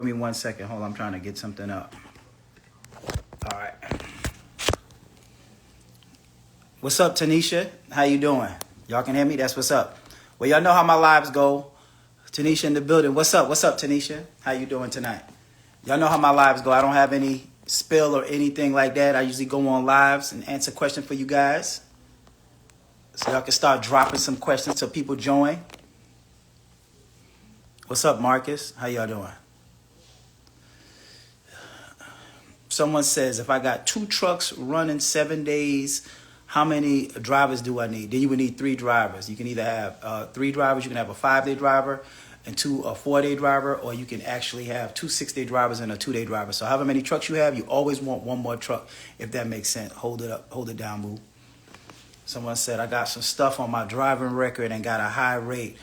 Give me 1 second. Hold on, I'm trying to get something up. All right. What's up, Tanisha? How you doing? Y'all can hear me? That's what's up. Well, y'all know how my lives go. Tanisha in the building. What's up? What's up, Tanisha? How you doing tonight? Y'all know how my lives go. I don't have any spill or anything like that. I usually go on lives and answer questions for you guys. So y'all can start dropping some questions so people join. What's up, Marcus? How y'all doing? Someone says, if I got 2 trucks running 7 days, how many drivers do I need? Then you would need 3 drivers. You can either have 3 drivers. You can have a 5-day driver and 2 a 4-day driver, or you can actually have 2 6-day drivers and a 2-day driver. So however many trucks you have, you always want 1 more truck, if that makes sense. Hold it up. Hold it down, boo. Someone said, I got some stuff on my driving record and got a high rate.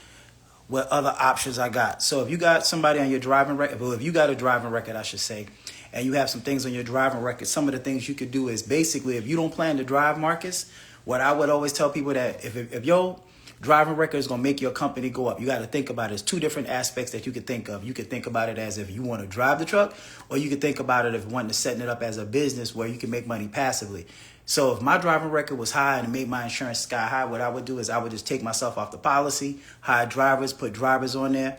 What other options I got? So if you got somebody on your driving record, well, if you got a driving record, I should say, and you have some things on your driving record, some of the things you could do is basically, if you don't plan to drive, Marcus, what I would always tell people that if your driving record is going to make your company go up, you got to think about it. There's 2 different aspects that you could think of. You could think about it as if you want to drive the truck, or you could think about it if wanting to setting it up as a business where you can make money passively. So if my driving record was high and it made my insurance sky high, what I would do is I would just take myself off the policy, hire drivers, put drivers on there,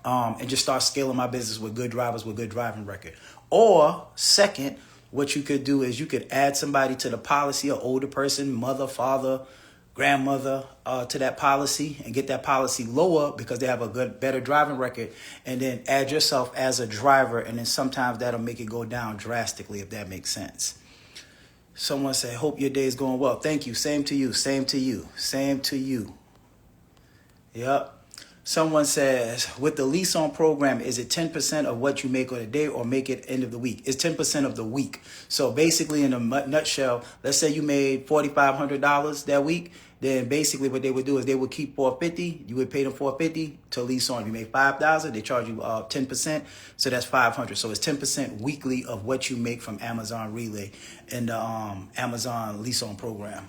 and just start scaling my business with good drivers with good driving record. Or second, what you could do is you could add somebody to the policy, an older person, mother, father, grandmother, to that policy and get that policy lower because they have a better driving record, and then add yourself as a driver, and then sometimes that'll make it go down drastically, if that makes sense. Someone said, hope your day is going well. Thank you. Same to you. Same to you. Same to you. Yep. Someone says, with the lease-on program, is it 10% of what you make on a day or make it end of the week? It's 10% of the week. So basically, in a nutshell, let's say you made $4,500 that week. Then basically what they would do is they would keep $450. You would pay them $450 to lease on. If you made $5,000, they charge you 10%. So that's $500. So it's 10% weekly of what you make from Amazon Relay and the Amazon lease-on program,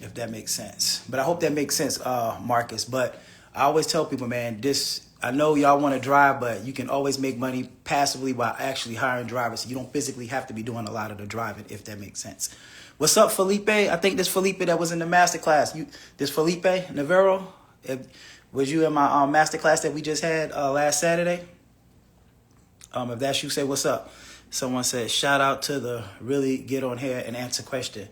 if that makes sense. But I hope that makes sense, Marcus. But I always tell people, man, I know y'all want to drive, but you can always make money passively while actually hiring drivers. So you don't physically have to be doing a lot of the driving, if that makes sense. What's up, Felipe? I think this Felipe that was in the masterclass. This Felipe Navarro, was you in my masterclass that we just had last Saturday? If that's you, say what's up. Someone said, shout out to the really get on here and answer question.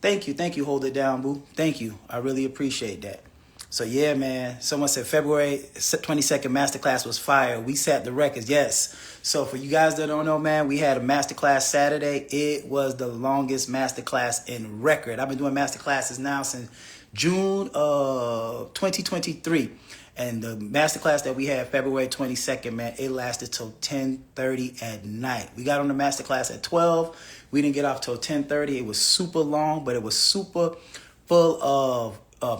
Thank you. Hold it down, boo. Thank you. I really appreciate that. So yeah, man, someone said February 22nd masterclass was fire. We set the records. Yes. So for you guys that don't know, man, we had a masterclass Saturday. It was the longest masterclass in record. I've been doing masterclasses now since June of 2023. And the masterclass that we had February 22nd, man, it lasted till 10:30 at night. We got on the masterclass at 12. We didn't get off till 10:30. It was super long, but it was super full of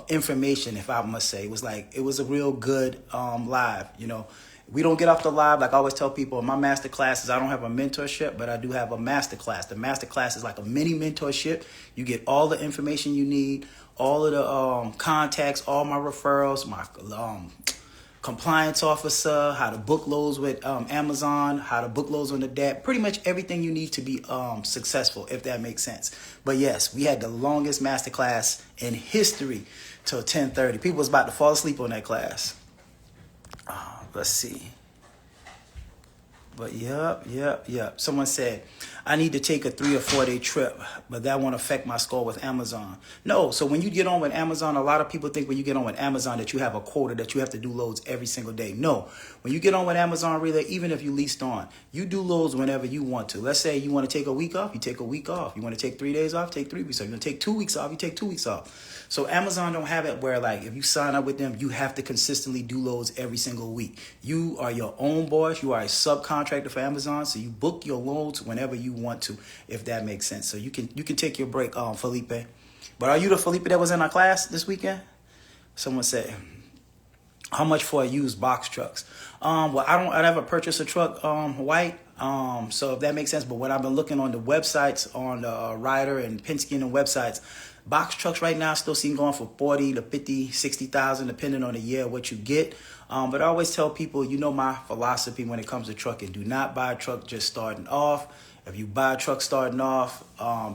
information, if I must say. It was a real good live. We don't get off the live. Like I always tell people in my master classes, I don't have a mentorship, but I do have a master class. The master class is like a mini mentorship. You get all the information you need, all of the contacts, all my referrals, my compliance officer, how to book loads with Amazon, how to book loads on the DAP, pretty much everything you need to be successful, if that makes sense. But yes, we had the longest masterclass in history till 10:30. People was about to fall asleep on that class. Let's see. But yep. Someone said, I need to take a 3 or 4 day trip, but that won't affect my score with Amazon. No, so when you get on with Amazon, a lot of people think when you get on with Amazon that you have a quota, that you have to do loads every single day. No, when you get on with Amazon Relay, even if you leased on, you do loads whenever you want to. Let's say you want to take a week off, you take a week off. You want to take 3 days off, take 3 weeks off. You want to take 2 weeks off, you take 2 weeks off. So Amazon don't have it where like if you sign up with them, you have to consistently do loads every single week. You are your own boss. You are a subcontractor for Amazon, so you book your loads whenever you want to, if that makes sense. So you can take your break, Felipe. But are you the Felipe that was in our class this weekend? Someone said, how much for a used box trucks? Well, I never purchased a truck white. So if that makes sense. But when I've been looking on the websites, on the Ryder and Penske and websites, Box trucks right now still seem going for 40 to 50, 60,000, depending on the year, what you get. But I always tell people, you know my philosophy when it comes to trucking. Do not buy a truck just starting off. If you buy a truck starting off,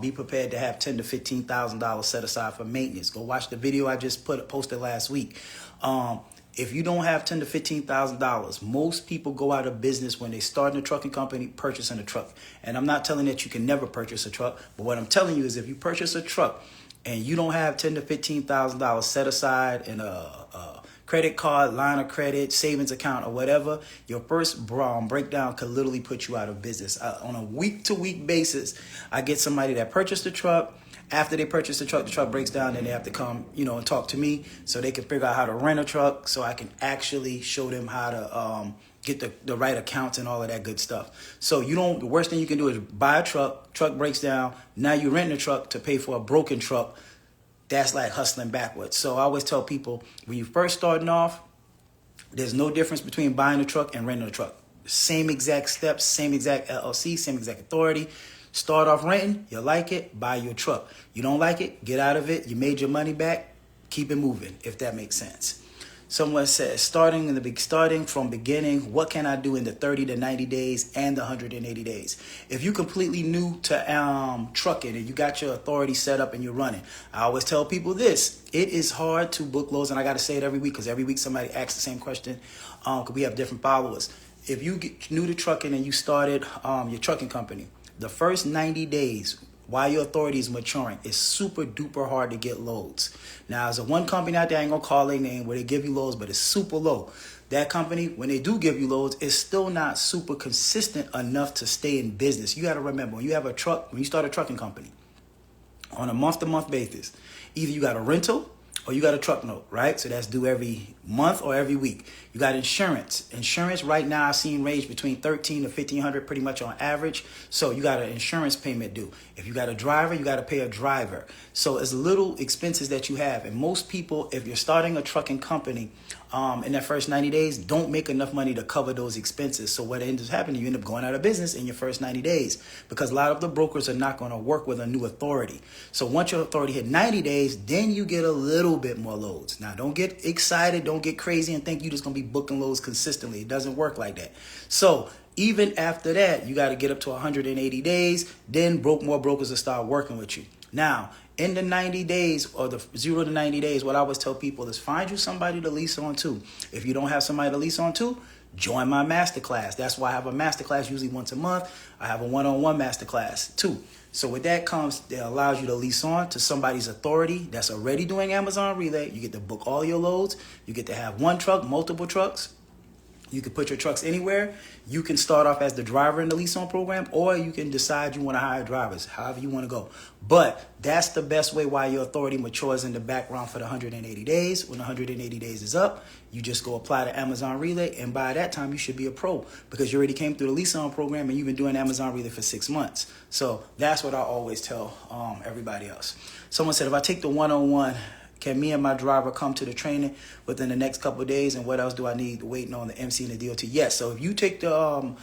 be prepared to have $10,000 to $15,000 set aside for maintenance. Go watch the video I just posted last week. If you don't have $10,000 to $15,000, most people go out of business when they start in a trucking company, purchasing a truck. And I'm not telling that you can never purchase a truck, but what I'm telling you is if you purchase a truck and you don't have $10,000 to $15,000 set aside in a credit card, line of credit, savings account, or whatever, your first breakdown could literally put you out of business. On a week-to-week basis, I get somebody that purchased the truck. After they purchase the truck breaks down, and they have to come, and talk to me so they can figure out how to rent a truck, so I can actually show them how to get the right accounts and all of that good stuff. So the worst thing you can do is buy a truck breaks down, now you're renting a truck to pay for a broken truck. That's like hustling backwards. So I always tell people, when you're first starting off, there's no difference between buying a truck and renting a truck. Same exact steps, same exact LLC, same exact authority. Start off renting, you like it, buy your truck. You don't like it, get out of it. You made your money back, keep it moving, if that makes sense. Someone says, starting from beginning, what can I do in the 30 to 90 days and the 180 days? If you're completely new to trucking and you got your authority set up and you're running, I always tell people this. It is hard to book loads, and I got to say it every week because every week somebody asks the same question because we have different followers. If you get new to trucking and you started your trucking company, the first 90 days, while your authority is maturing, it's super duper hard to get loads. Now, there's one company out there, I ain't gonna call their name, where they give you loads, but it's super low. That company, when they do give you loads, it's still not super consistent enough to stay in business. You gotta remember, when you have a truck, when you start a trucking company, on a month-to-month basis, either you got a rental or you got a truck note, right? So that's due every month or every week. You got insurance. Insurance right now I've seen range between $1,300 to $1,500 pretty much on average. So you got an insurance payment due. If you got a driver, you got to pay a driver. So it's little expenses that you have. And most people, if you're starting a trucking company, in that first 90 days, don't make enough money to cover those expenses. So what ends up happening, you end up going out of business in your first 90 days because a lot of the brokers are not going to work with a new authority. So once your authority hit 90 days, then you get a little bit more loads. Now, don't get excited. Don't get crazy and think you're just going to be booking loads consistently. It doesn't work like that. So even after that, you got to get up to 180 days. Then more brokers will start working with you. Now, in the 90 days or the 0 to 90 days, what I always tell people is find you somebody to lease on to. If you don't have somebody to lease on to, join my masterclass. That's why I have a masterclass usually once a month. I have a one-on-one masterclass too. So with that comes, it allows you to lease on to somebody's authority that's already doing Amazon Relay. You get to book all your loads. You get to have one truck, multiple trucks. You can put your trucks anywhere. You can start off as the driver in the lease-on program, or you can decide you want to hire drivers, however you want to go. But that's the best way while your authority matures in the background for the 180 days. When the 180 days is up, you just go apply to Amazon Relay, and by that time, you should be a pro because you already came through the lease-on program and you've been doing Amazon Relay for 6 months. So that's what I always tell everybody else. Someone said, if I take the one-on-one, can me and my driver come to the training within the next couple of days? And what else do I need waiting on the MC and the DOT? Yes. So if you take the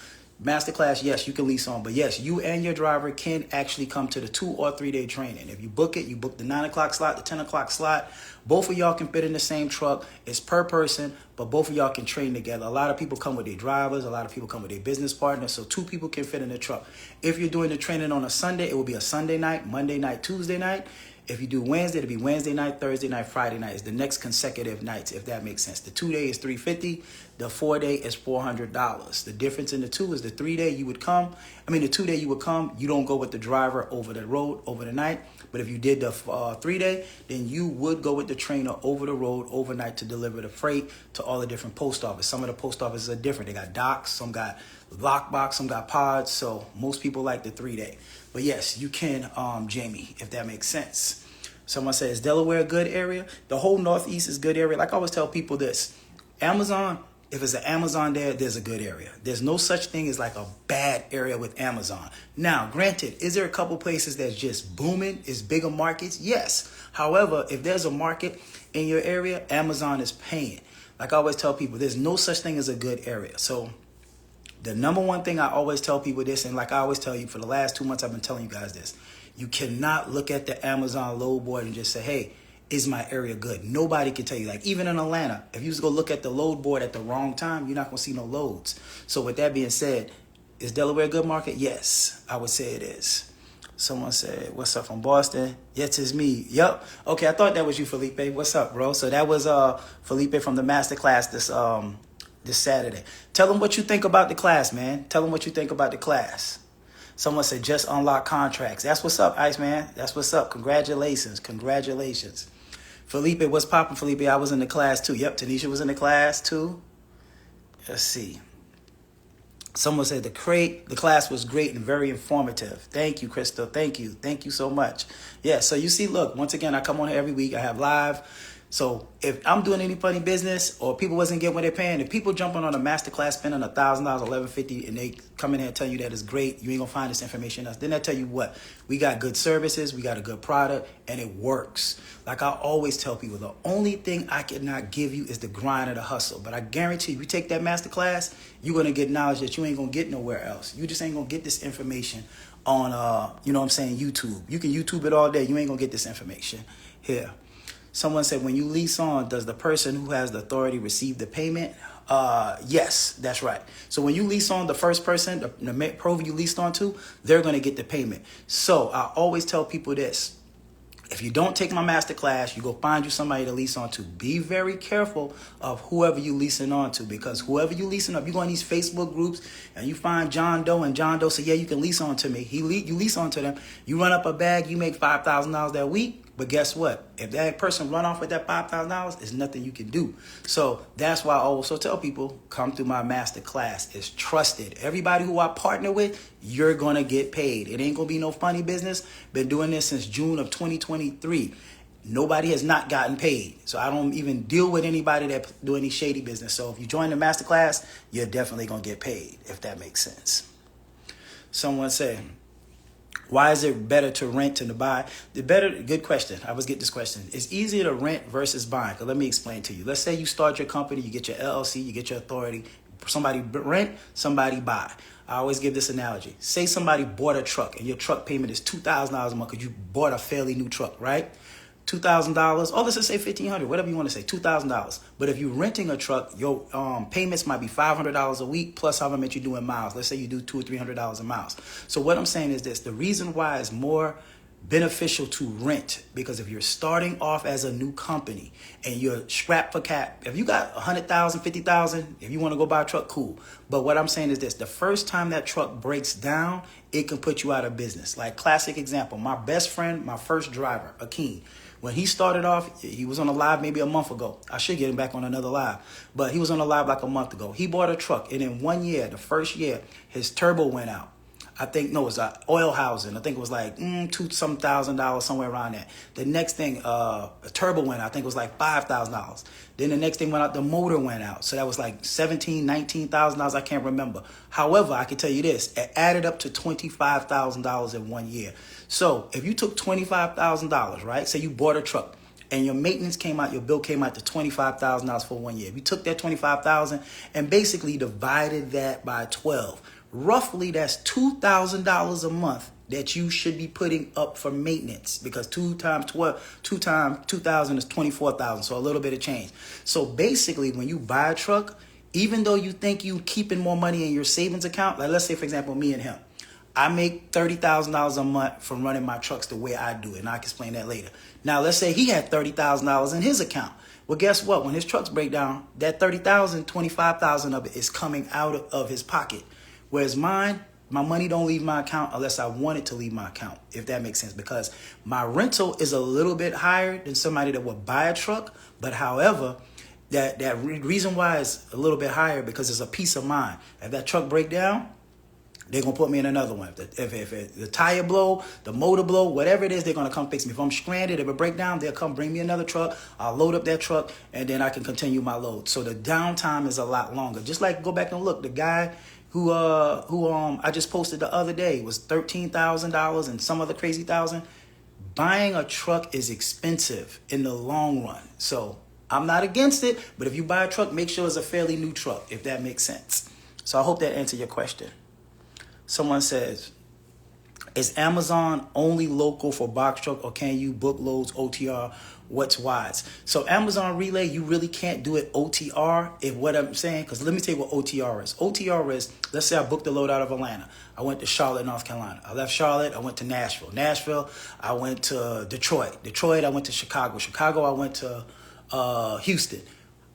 masterclass, yes, you can lease on. But yes, you and your driver can actually come to the 2 or 3 day training. If you book it, you book the 9 o'clock slot, the 10 o'clock slot. Both of y'all can fit in the same truck. It's per person, but both of y'all can train together. A lot of people come with their drivers. A lot of people come with their business partners. So 2 people can fit in the truck. If you're doing the training on a Sunday, it will be a Sunday night, Monday night, Tuesday night. If you do Wednesday, it'll be Wednesday night, Thursday night, Friday night. It's the next consecutive nights, if that makes sense. The 2 day is $350. The 4 day is $400. The difference in the 2 is the 3 day you would come. The 2 day you would come. You don't go with the driver over the road over the night. But if you did the 3 day, then you would go with the trainer over the road overnight to deliver the freight to all the different post offices. Some of the post offices are different. They got docks, some got lockbox, some got pods. So most people like the 3 day. But yes, you can, Jamie, if that makes sense. Someone says, Delaware a good area? The whole Northeast is good area. Like I always tell people this, Amazon, if it's an Amazon there's a good area. There's no such thing as like a bad area with Amazon. Now, granted, is there a couple places that's just booming? Is bigger markets? Yes. However, if there's a market in your area, Amazon is paying. Like I always tell people, there's no such thing as a good area. So the number one thing I always tell people this, and like I always tell you for the last 2 months, I've been telling you guys this. You cannot look at the Amazon load board and just say, hey, is my area good? Nobody can tell you. Like even in Atlanta, if you just go look at the load board at the wrong time, you're not going to see no loads. So with that being said, is Delaware a good market? Yes, I would say it is. Someone said, what's up from Boston? Yes, it's me. Yep. Okay, I thought that was you, Felipe. What's up, bro? So that was Felipe from the Masterclass this Saturday. Tell them what you think about the class, man. Tell them what you think about the class. Someone said, just unlock contracts. That's what's up, Iceman. That's what's up. Congratulations. Congratulations. Felipe, what's popping, Felipe? I was in the class too. Yep, Tanisha was in the class too. Let's see. Someone said the class was great and very informative. Thank you, Crystal. Thank you. Thank you so much. Yeah, so you see, look, once again, I come on here every week. I have live. So if I'm doing any funny business or people wasn't getting what they're paying, if people jumping on a Masterclass spending $1,000, $1,150, and they come in here and tell you that it's great, you ain't gonna find this information else. Then I tell you what, we got good services, we got a good product, and it works. Like I always tell people, the only thing I cannot give you is the grind of the hustle. But I guarantee you take that Masterclass, you're gonna get knowledge that you ain't gonna get nowhere else. You just ain't gonna get this information on YouTube. You can YouTube it all day, you ain't gonna get this information here. Someone said, when you lease on, does the person who has the authority receive the payment? Yes, that's right. So when you lease on, the first person, the pro you leased on to, they're going to get the payment. So I always tell people this. If you don't take my master class, you go find you somebody to lease on to. Be very careful of whoever you leasing on to, because whoever you leasing on, you go in these Facebook groups and you find John Doe, and John Doe say, yeah, you can lease on to me. You lease on to them. You run up a bag, you make $5,000 that week. But guess what? If that person run off with that $5,000, there's nothing you can do. So that's why I also tell people, come through my master class. It's trusted. Everybody who I partner with, you're going to get paid. It ain't going to be no funny business. Been doing this since June of 2023. Nobody has not gotten paid. So I don't even deal with anybody that do any shady business. So if you join the master class, you're definitely going to get paid, if that makes sense. Someone said, why is it better to rent than to buy? Good question. I always get this question. It's easier to rent versus buying. Let me explain to you. Let's say you start your company, you get your LLC, you get your authority. Somebody rent, somebody buy. I always give this analogy. Say somebody bought a truck and your truck payment is $2,000 a month because you bought a fairly new truck, right? $2,000, or let's just say $1,500, whatever you want to say, $2,000. But if you're renting a truck, your payments might be $500 a week plus however much you do in miles. Let's say you do $200 or $300 in miles. So what I'm saying is this: the reason why it's more beneficial to rent, because if you're starting off as a new company and you're strapped for cap, if you got 100,000, 50,000, if you want to go buy a truck, cool. But what I'm saying is this: the first time that truck breaks down, it can put you out of business. Like classic example, my best friend, my first driver, Akeem. When he started off, he was on a live maybe a month ago. I should get him back on another live. But he was on a live like a month ago. He bought a truck, and in 1 year, the first year, his turbo went out. It was oil housing. I think it was like $2,000 somewhere around that. The next thing, a turbo went out. I think it was like $5,000. Then the next thing went out, the motor went out. So that was like $17,000, $19,000. I can't remember. However, I can tell you this: it added up to $25,000 in 1 year. So if you took $25,000, right? Say you bought a truck and your maintenance came out, your bill came out to $25,000 for 1 year. If you took that $25,000 and basically divided that by 12, roughly that's $2,000 a month that you should be putting up for maintenance, because 2 times 2,000 is 24,000. So a little bit of change. So basically when you buy a truck, even though you think you keeping more money in your savings account, like let's say for example, me and him, I make $30,000 a month from running my trucks the way I do it, and I can explain that later. Now, let's say he had $30,000 in his account. Well, guess what? When his trucks break down, that $30,000, $25,000 of it is coming out of his pocket. Whereas mine, my money don't leave my account unless I want it to leave my account, if that makes sense, because my rental is a little bit higher than somebody that would buy a truck. But however, that reason why it's a little bit higher because it's a peace of mind. If that truck break down, they're going to put me in another one. If the tire blow, the motor blow, whatever it is, they're going to come fix me. If I'm stranded, if it break down, they'll come bring me another truck. I'll load up that truck, and then I can continue my load. So the downtime is a lot longer. Just like go back and look, the guy who I just posted the other day was $13,000 and some other crazy thousand. Buying a truck is expensive in the long run. So I'm not against it, but if you buy a truck, make sure it's a fairly new truck, if that makes sense. So I hope that answered your question. Someone says, Is Amazon only local for box truck, or can you book loads OTR? What's wise? So Amazon Relay, you really can't do it OTR, if what I'm saying, because let me tell you what OTR is. OTR is, let's say I booked a load out of Atlanta. I went to Charlotte, North Carolina. I left Charlotte, I went to Nashville. Nashville, I went to Detroit. Detroit, I went to Chicago. Chicago, I went to Houston.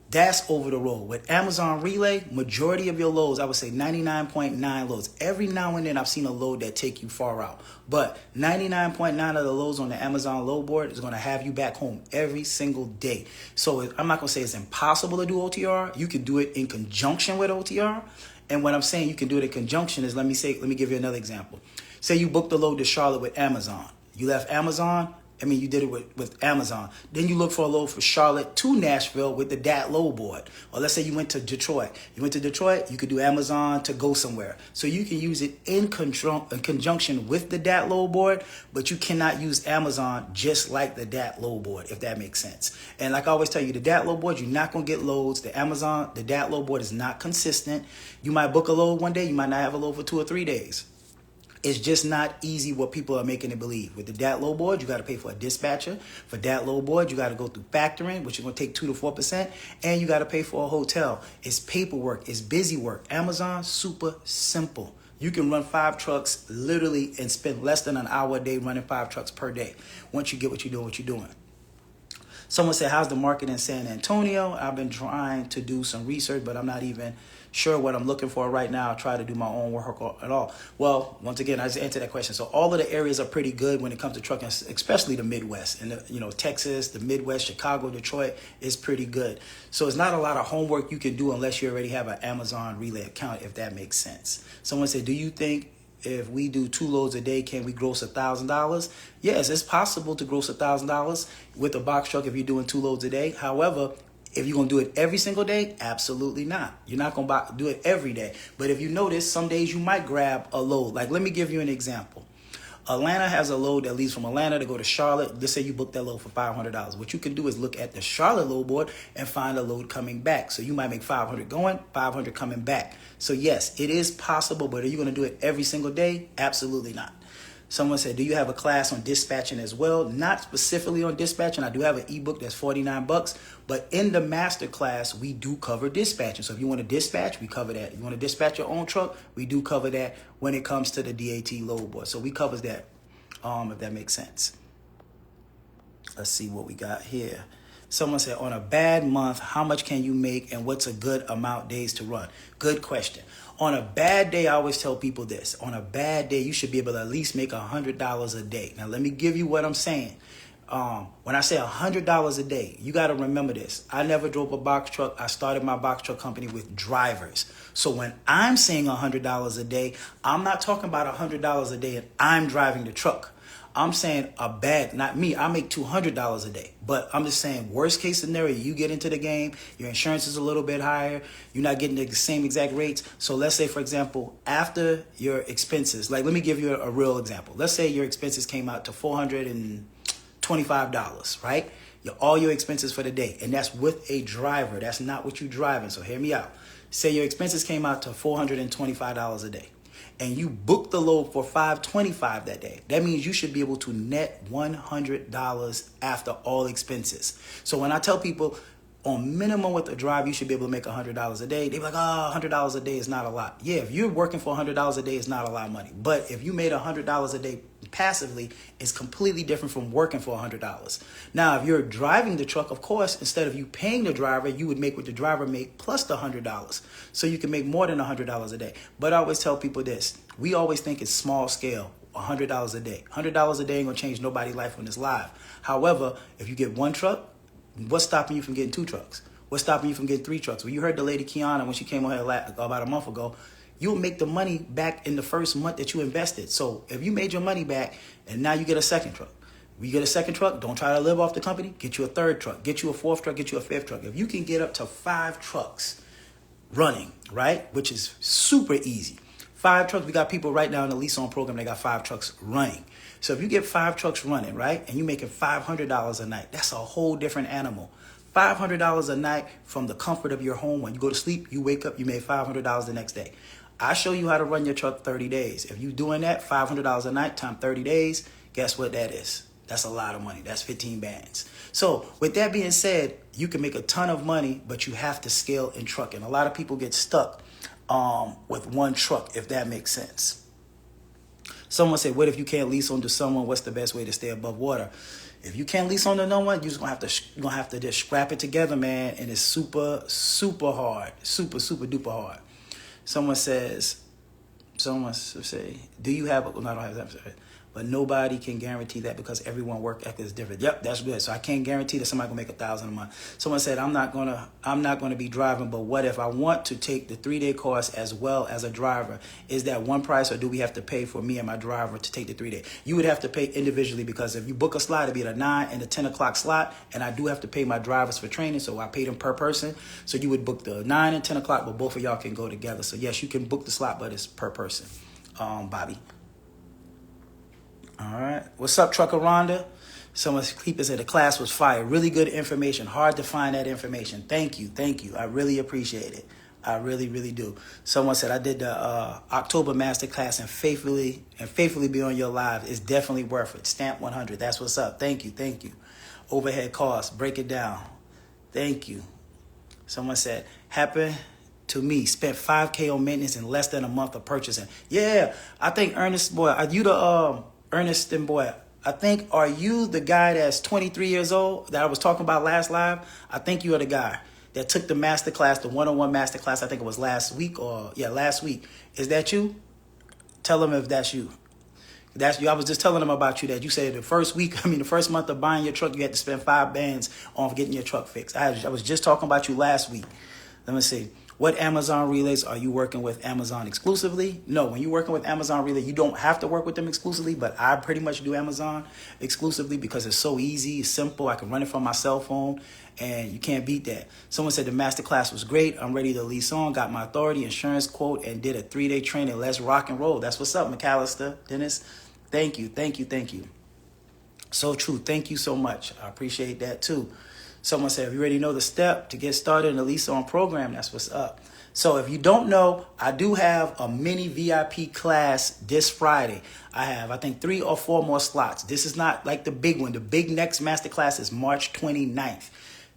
That's over the road. With Amazon Relay, majority of your loads, I would say 99.9 loads. Every now and then I've seen a load that take you far out. But 99.9 of the loads on the Amazon load board is going to have you back home every single day. So I'm not going to say it's impossible to do OTR. You can do it in conjunction with OTR. And what I'm saying you can do it in conjunction is, let me give you another example. Say you booked the load to Charlotte with Amazon. You left Amazon. You did it with Amazon. Then you look for a load for Charlotte to Nashville with the DAT load board. Or let's say you went to Detroit. You went to Detroit, you could do Amazon to go somewhere. So you can use it in conjunction with the DAT load board, but you cannot use Amazon just like the DAT load board, if that makes sense. And like I always tell you, the DAT load board, you're not going to get loads. The DAT load board is not consistent. You might book a load one day, you might not have a load for 2 or 3 days. It's just not easy what people are making it believe. With the DAT load board, you got to pay for a dispatcher. For DAT load board, you got to go through factoring, which is going to take 2 to 4%, and you got to pay for a hotel. It's paperwork. It's busy work. Amazon, super simple. You can run 5 trucks literally and spend less than an hour a day running 5 trucks per day once you get what you're doing. Someone said, how's the market in San Antonio? I've been trying to do some research, but I'm not even sure what I'm looking for right now. I try to do my own work at all. Well, once again, I just answered that question. So all of the areas are pretty good when it comes to trucking, especially the Midwest. And Texas, the Midwest, Chicago, Detroit is pretty good. So it's not a lot of homework you can do unless you already have an Amazon Relay account, if that makes sense. Someone said, do you think if we do 2 loads a day, can we gross $1,000? Yes, it's possible to gross $1,000 with a box truck if you're doing 2 loads a day. However, if you're going to do it every single day, absolutely not. You're not going to do it every day. But if you notice, some days you might grab a load. Like, let me give you an example. Atlanta has a load that leaves from Atlanta to go to Charlotte. Let's say you book that load for $500. What you can do is look at the Charlotte load board and find a load coming back. So you might make $500 going, $500 coming back. So yes, it is possible, but are you going to do it every single day? Absolutely not. Someone said, do you have a class on dispatching as well? Not specifically on dispatching. I do have an ebook that's $49, but in the Masterclass, we do cover dispatching. So if you want to dispatch, we cover that. If you want to dispatch your own truck, we do cover that when it comes to the DAT load board. So we cover that, if that makes sense. Let's see what we got here. Someone said, on a bad month, how much can you make and what's a good amount days to run? Good question. On a bad day, I always tell people this. On a bad day, you should be able to at least make $100 a day. Now, let me give you what I'm saying. When I say $100 a day, you got to remember this. I never drove a box truck. I started my box truck company with drivers. So when I'm saying $100 a day, I'm not talking about $100 a day and I'm driving the truck. I'm saying not me. I make $200 a day. But I'm just saying, worst case scenario, you get into the game, your insurance is a little bit higher, you're not getting the same exact rates. So let's say, for example, after your expenses, like let me give you a real example. Let's say your expenses came out to $425, right? All your expenses for the day. And that's with a driver. That's not what you're driving. So hear me out. Say your expenses came out to $425 a day. And you booked the load for $525 that day. That means you should be able to net $100 after all expenses. So when I tell people on minimum with a drive, you should be able to make $100 a day, they be like, $100 a day is not a lot. Yeah, if you're working for $100 a day, it's not a lot of money. But if you made $100 a day passively, it's completely different from working for $100. Now, if you're driving the truck, of course, instead of you paying the driver, you would make what the driver make plus the $100. So you can make more than $100 a day. But I always tell people this. We always think it's small scale, $100 a day. $100 a day ain't gonna change nobody's life when it's live. However, if you get 1 truck, what's stopping you from getting 2 trucks? What's stopping you from getting 3 trucks? Well, you heard the lady Kiana when she came on here about a month ago. You'll make the money back in the first month that you invested. So if you made your money back and now you get a 2nd truck, when you get a 2nd truck, don't try to live off the company. Get you a 3rd truck, get you a 4th truck, get you a 5th truck. If you can get up to 5 trucks running, right, which is super easy. 5 trucks, we got people right now in the lease-on program, they got 5 trucks running. So if you get 5 trucks running, right, and you're making $500 a night, that's a whole different animal. $500 a night from the comfort of your home. When you go to sleep, you wake up, you made $500 the next day. I show you how to run your truck 30 days. If you're doing that, $500 a night times 30 days, guess what that is? That's a lot of money. That's 15 bands. So with that being said, you can make a ton of money, but you have to scale in trucking. A lot of people get stuck with one truck, if that makes sense. Someone said, what if you can't lease on to someone? What's the best way to stay above water? If you can't lease on to no one, you're gonna have to just scrap it together, man. And it's super, super hard. Super, super duper hard. Someone say, do you have, well, no, I don't have that. But nobody can guarantee that because everyone work ethic is different. Yep, that's good. So I can't guarantee that somebody can make $1,000 a month. Someone said, I'm not gonna be driving, but what if I want to take the 3-day course as well as a driver? Is that one price, or do we have to pay for me and my driver to take the 3-day? You would have to pay individually, because if you book a slot, it'd be at a 9 and a 10 o'clock slot, and I do have to pay my drivers for training, so I pay them per person. So you would book the 9 and 10 o'clock, but both of y'all can go together. So yes, you can book the slot, but it's per person. Bobby. All right. What's up, Trucker Rhonda? Someone's keeper said the class was fire. Really good information. Hard to find that information. Thank you. Thank you. I really appreciate it. I really, really do. Someone said I did the October Masterclass and faithfully be on your live. It's definitely worth it. Stamp 100. That's what's up. Thank you. Thank you. Overhead costs. Break it down. Thank you. Someone said, happened to me. Spent $5K on maintenance in less than a month of purchasing. Yeah. I think Ernest, boy, are you the Ernest and boy, I think, are you the guy that's 23 years old that I was talking about last live? I think you are the guy that took the masterclass, the one-on-one masterclass. I think it was last week. Is that you? Tell them if that's you. That's you. I was just telling them about you, that you said the first month of buying your truck, you had to spend 5 bands on getting your truck fixed. I was just talking about you last week. Let me see. What Amazon relays are you working with Amazon exclusively? No, when you're working with Amazon relay, you don't have to work with them exclusively, but I pretty much do Amazon exclusively because it's so easy, it's simple. I can run it from my cell phone, and you can't beat that. Someone said the masterclass was great. I'm ready to lease-on, got my authority, insurance quote, and did a 3-day training. Let's rock and roll. That's what's up, McAllister. Dennis, thank you. So true. Thank you so much. I appreciate that too. Someone said, if you already know the step to get started in the lease-on program, that's what's up. So if you don't know, I do have a mini VIP class this Friday. I have, I think, 3 or 4 more slots. This is not like the big one. The big next masterclass is March 29th.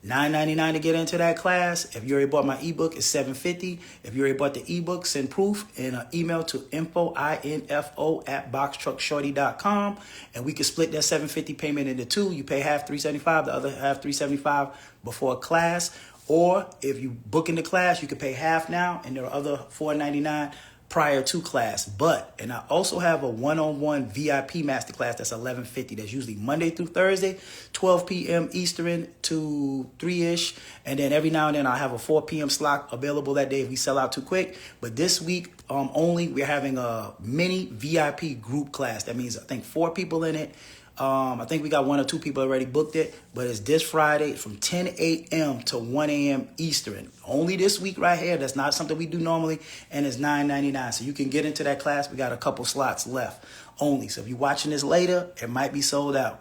$9.99 to get into that class. If you already bought my ebook, it's $7.50. If you already bought the ebook, send proof and an email to info@boxtruckshorty.com, and we can split that $7.50 payment into 2. You pay half $375, the other half $375 before class. Or if you book in the class, you can pay half now, and there are other $4.99 prior to class. And I also have a one-on-one VIP masterclass that's $11.50. That's usually Monday through Thursday, 12 p.m. Eastern to 3-ish. And then every now and then I have a 4 p.m. slot available that day if we sell out too quick. But this week only, we're having a mini VIP group class. That means I think 4 people in it. I think we got 1 or 2 people already booked it, but it's this Friday from 10 a.m. to 1 a.m. Eastern. Only this week right here. That's not something we do normally, and it's $9.99. So you can get into that class. We got a couple slots left only. So if you're watching this later, it might be sold out.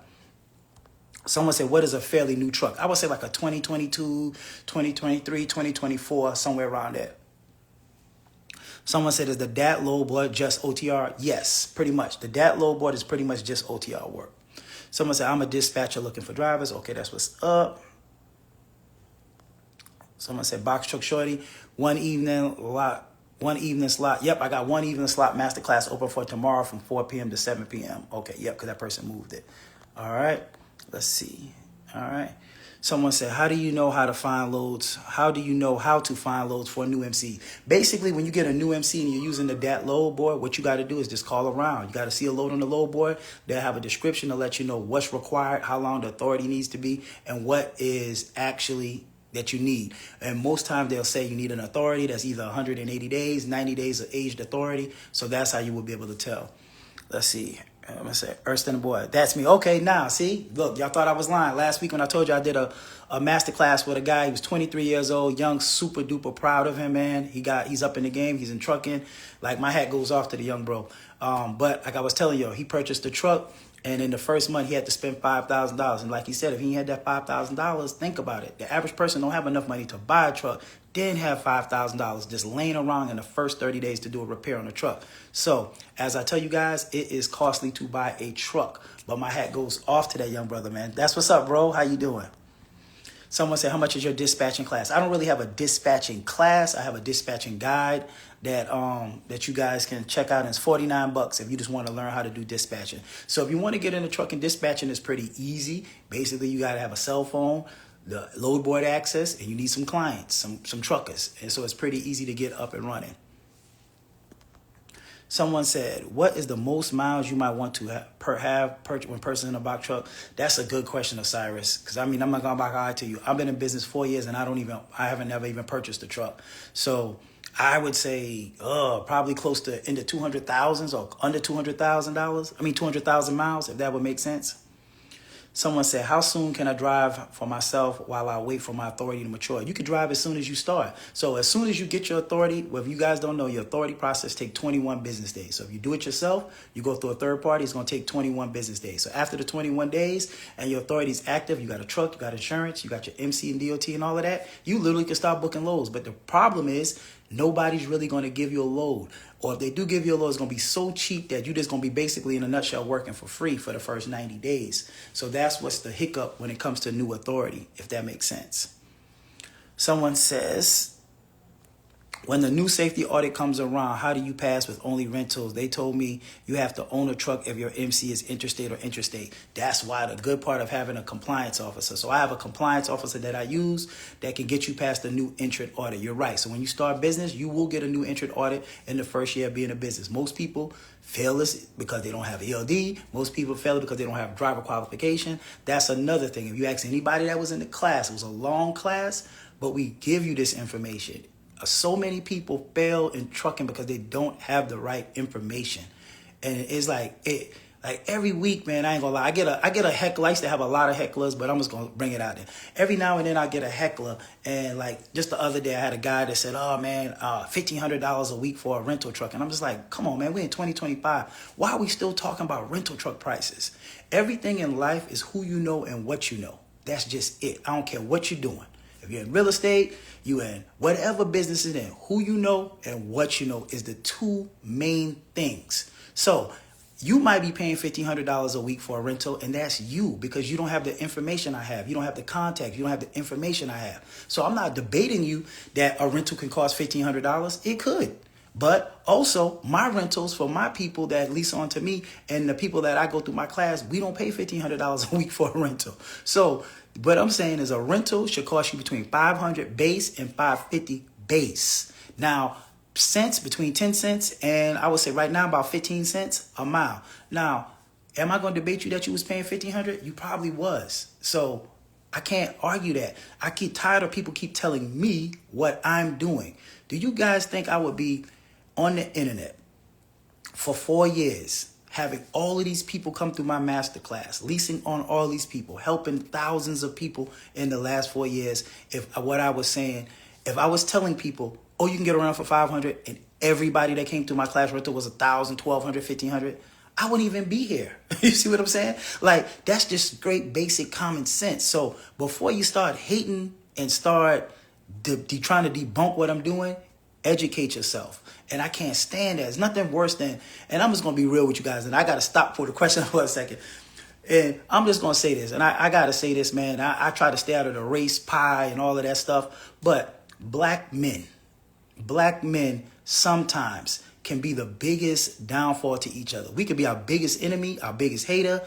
Someone said, what is a fairly new truck? I would say like a 2022, 2023, 2024, somewhere around there. Someone said, is the DAT load board just OTR? Yes, pretty much. The DAT load board is pretty much just OTR work. Someone said, I'm a dispatcher looking for drivers. Okay, that's what's up. Someone said, Box Truck Shorty, one evening slot. Yep, I got 1 evening slot masterclass open for tomorrow from 4 p.m. to 7 p.m. Okay, yep, because that person moved it. All right, let's see. All right. Someone said, how do you know how to find loads? How do you know how to find loads for a new MC? Basically, when you get a new MC and you're using the DAT load board, what you got to do is just call around. You got to see a load on the load board. They'll have a description to let you know what's required, how long the authority needs to be, and what is actually that you need. And most times they'll say you need an authority that's either 180 days, 90 days of aged authority. So that's how you will be able to tell. Let's see. I'm going to say, Erston boy, that's me. Okay, now, see? Look, y'all thought I was lying. Last week when I told you I did a masterclass with a guy, he was 23 years old, young, super duper proud of him, man. He's up in the game. He's in trucking. Like, my hat goes off to the young bro. But like I was telling you, he purchased the truck, And in the first month, he had to spend $5,000. And like he said, if he had that $5,000, think about it. The average person don't have enough money to buy a truck, then have $5,000 just laying around in the first 30 days to do a repair on a truck. So as I tell you guys, it is costly to buy a truck. But my hat goes off to that young brother, man. That's what's up, bro. How you doing? Someone said, how much is your dispatching class? I don't really have a dispatching class. I have a dispatching guide that you guys can check out. And it's $49 if you just want to learn how to do dispatching. So if you want to get into trucking, dispatching is pretty easy. Basically, you got to have a cell phone, the load board access, and you need some clients, some truckers. And so it's pretty easy to get up and running. Someone said, what is the most miles you might want to have when purchasing a box truck? That's a good question, Osiris. Because, I mean, I'm not going to lie to you. I've been in business 4 years, and I haven't never even purchased a truck. So I would say probably close to in the 200,000s or under $200,000. I mean, 200,000 miles, if that would make sense. Someone said, how soon can I drive for myself while I wait for my authority to mature? You can drive as soon as you start. So as soon as you get your authority, well, if you guys don't know, your authority process takes 21 business days. So if you do it yourself, you go through a third party, it's going to take 21 business days. So after the 21 days and your authority is active, you got a truck, you got insurance, you got your MC and DOT and all of that, you literally can start booking loads. But the problem is nobody's really going to give you a load. Or if they do give you a load, it's going to be so cheap that you're just going to be basically, in a nutshell, working for free for the first 90 days. So that's what's the hiccup when it comes to new authority, if that makes sense. Someone says, when the new safety audit comes around, how do you pass with only rentals? They told me you have to own a truck if your MC is interstate or intrastate. That's why the good part of having a compliance officer. So I have a compliance officer that I use that can get you past the new entrant audit. You're right. So when you start business, you will get a new entrant audit in the first year of being a business. Most people fail this because they don't have ELD. Most people fail it because they don't have driver qualification. That's another thing. If you ask anybody that was in the class, it was a long class, but we give you this information. So many people fail in trucking because they don't have the right information. And it's like every week, man, I ain't gonna lie. I get a heckler. I used to have a lot of hecklers, but I'm just gonna bring it out there. Every now and then I get a heckler. And like just the other day I had a guy that said, oh man, $1,500 a week for a rental truck. And I'm just like, come on, man, we're in 2025. Why are we still talking about rental truck prices? Everything in life is who you know and what you know. That's just it. I don't care what you're doing. If you're in real estate, you in whatever business is in, who you know and what you know is the two main things. So you might be paying $1,500 a week for a rental, and that's you because you don't have the information I have. You don't have the contact. You don't have the information I have. So I'm not debating you that a rental can cost $1,500. It could. But also, my rentals for my people that lease on to me and the people that I go through my class, we don't pay $1,500 a week for a rental. So what I'm saying is a rental should cost you between $500 base and $550 base. Now, cents, between 10 cents and I would say right now about 15 cents a mile. Now, am I going to debate you that you was paying $1,500? You probably was. So I can't argue that. I keep tired of people keep telling me what I'm doing. Do you guys think I would be on the internet for 4 years, having all of these people come through my masterclass, leasing on all these people, helping thousands of people in the last 4 years? If what I was saying, if I was telling people, oh, you can get around for $500 and everybody that came through my class rental was $1,000, $1,200, $1,500, I wouldn't even be here. You see what I'm saying? Like, that's just great basic common sense. So before you start hating and start trying to debunk what I'm doing, educate yourself. And I can't stand that. There's nothing worse than, and I'm just going to be real with you guys, and I got to stop for the question for a second. And I'm just going to say this, and I got to say this, man. I try to stay out of the race pie and all of that stuff, but black men sometimes can be the biggest downfall to each other. We could be our biggest enemy, our biggest hater,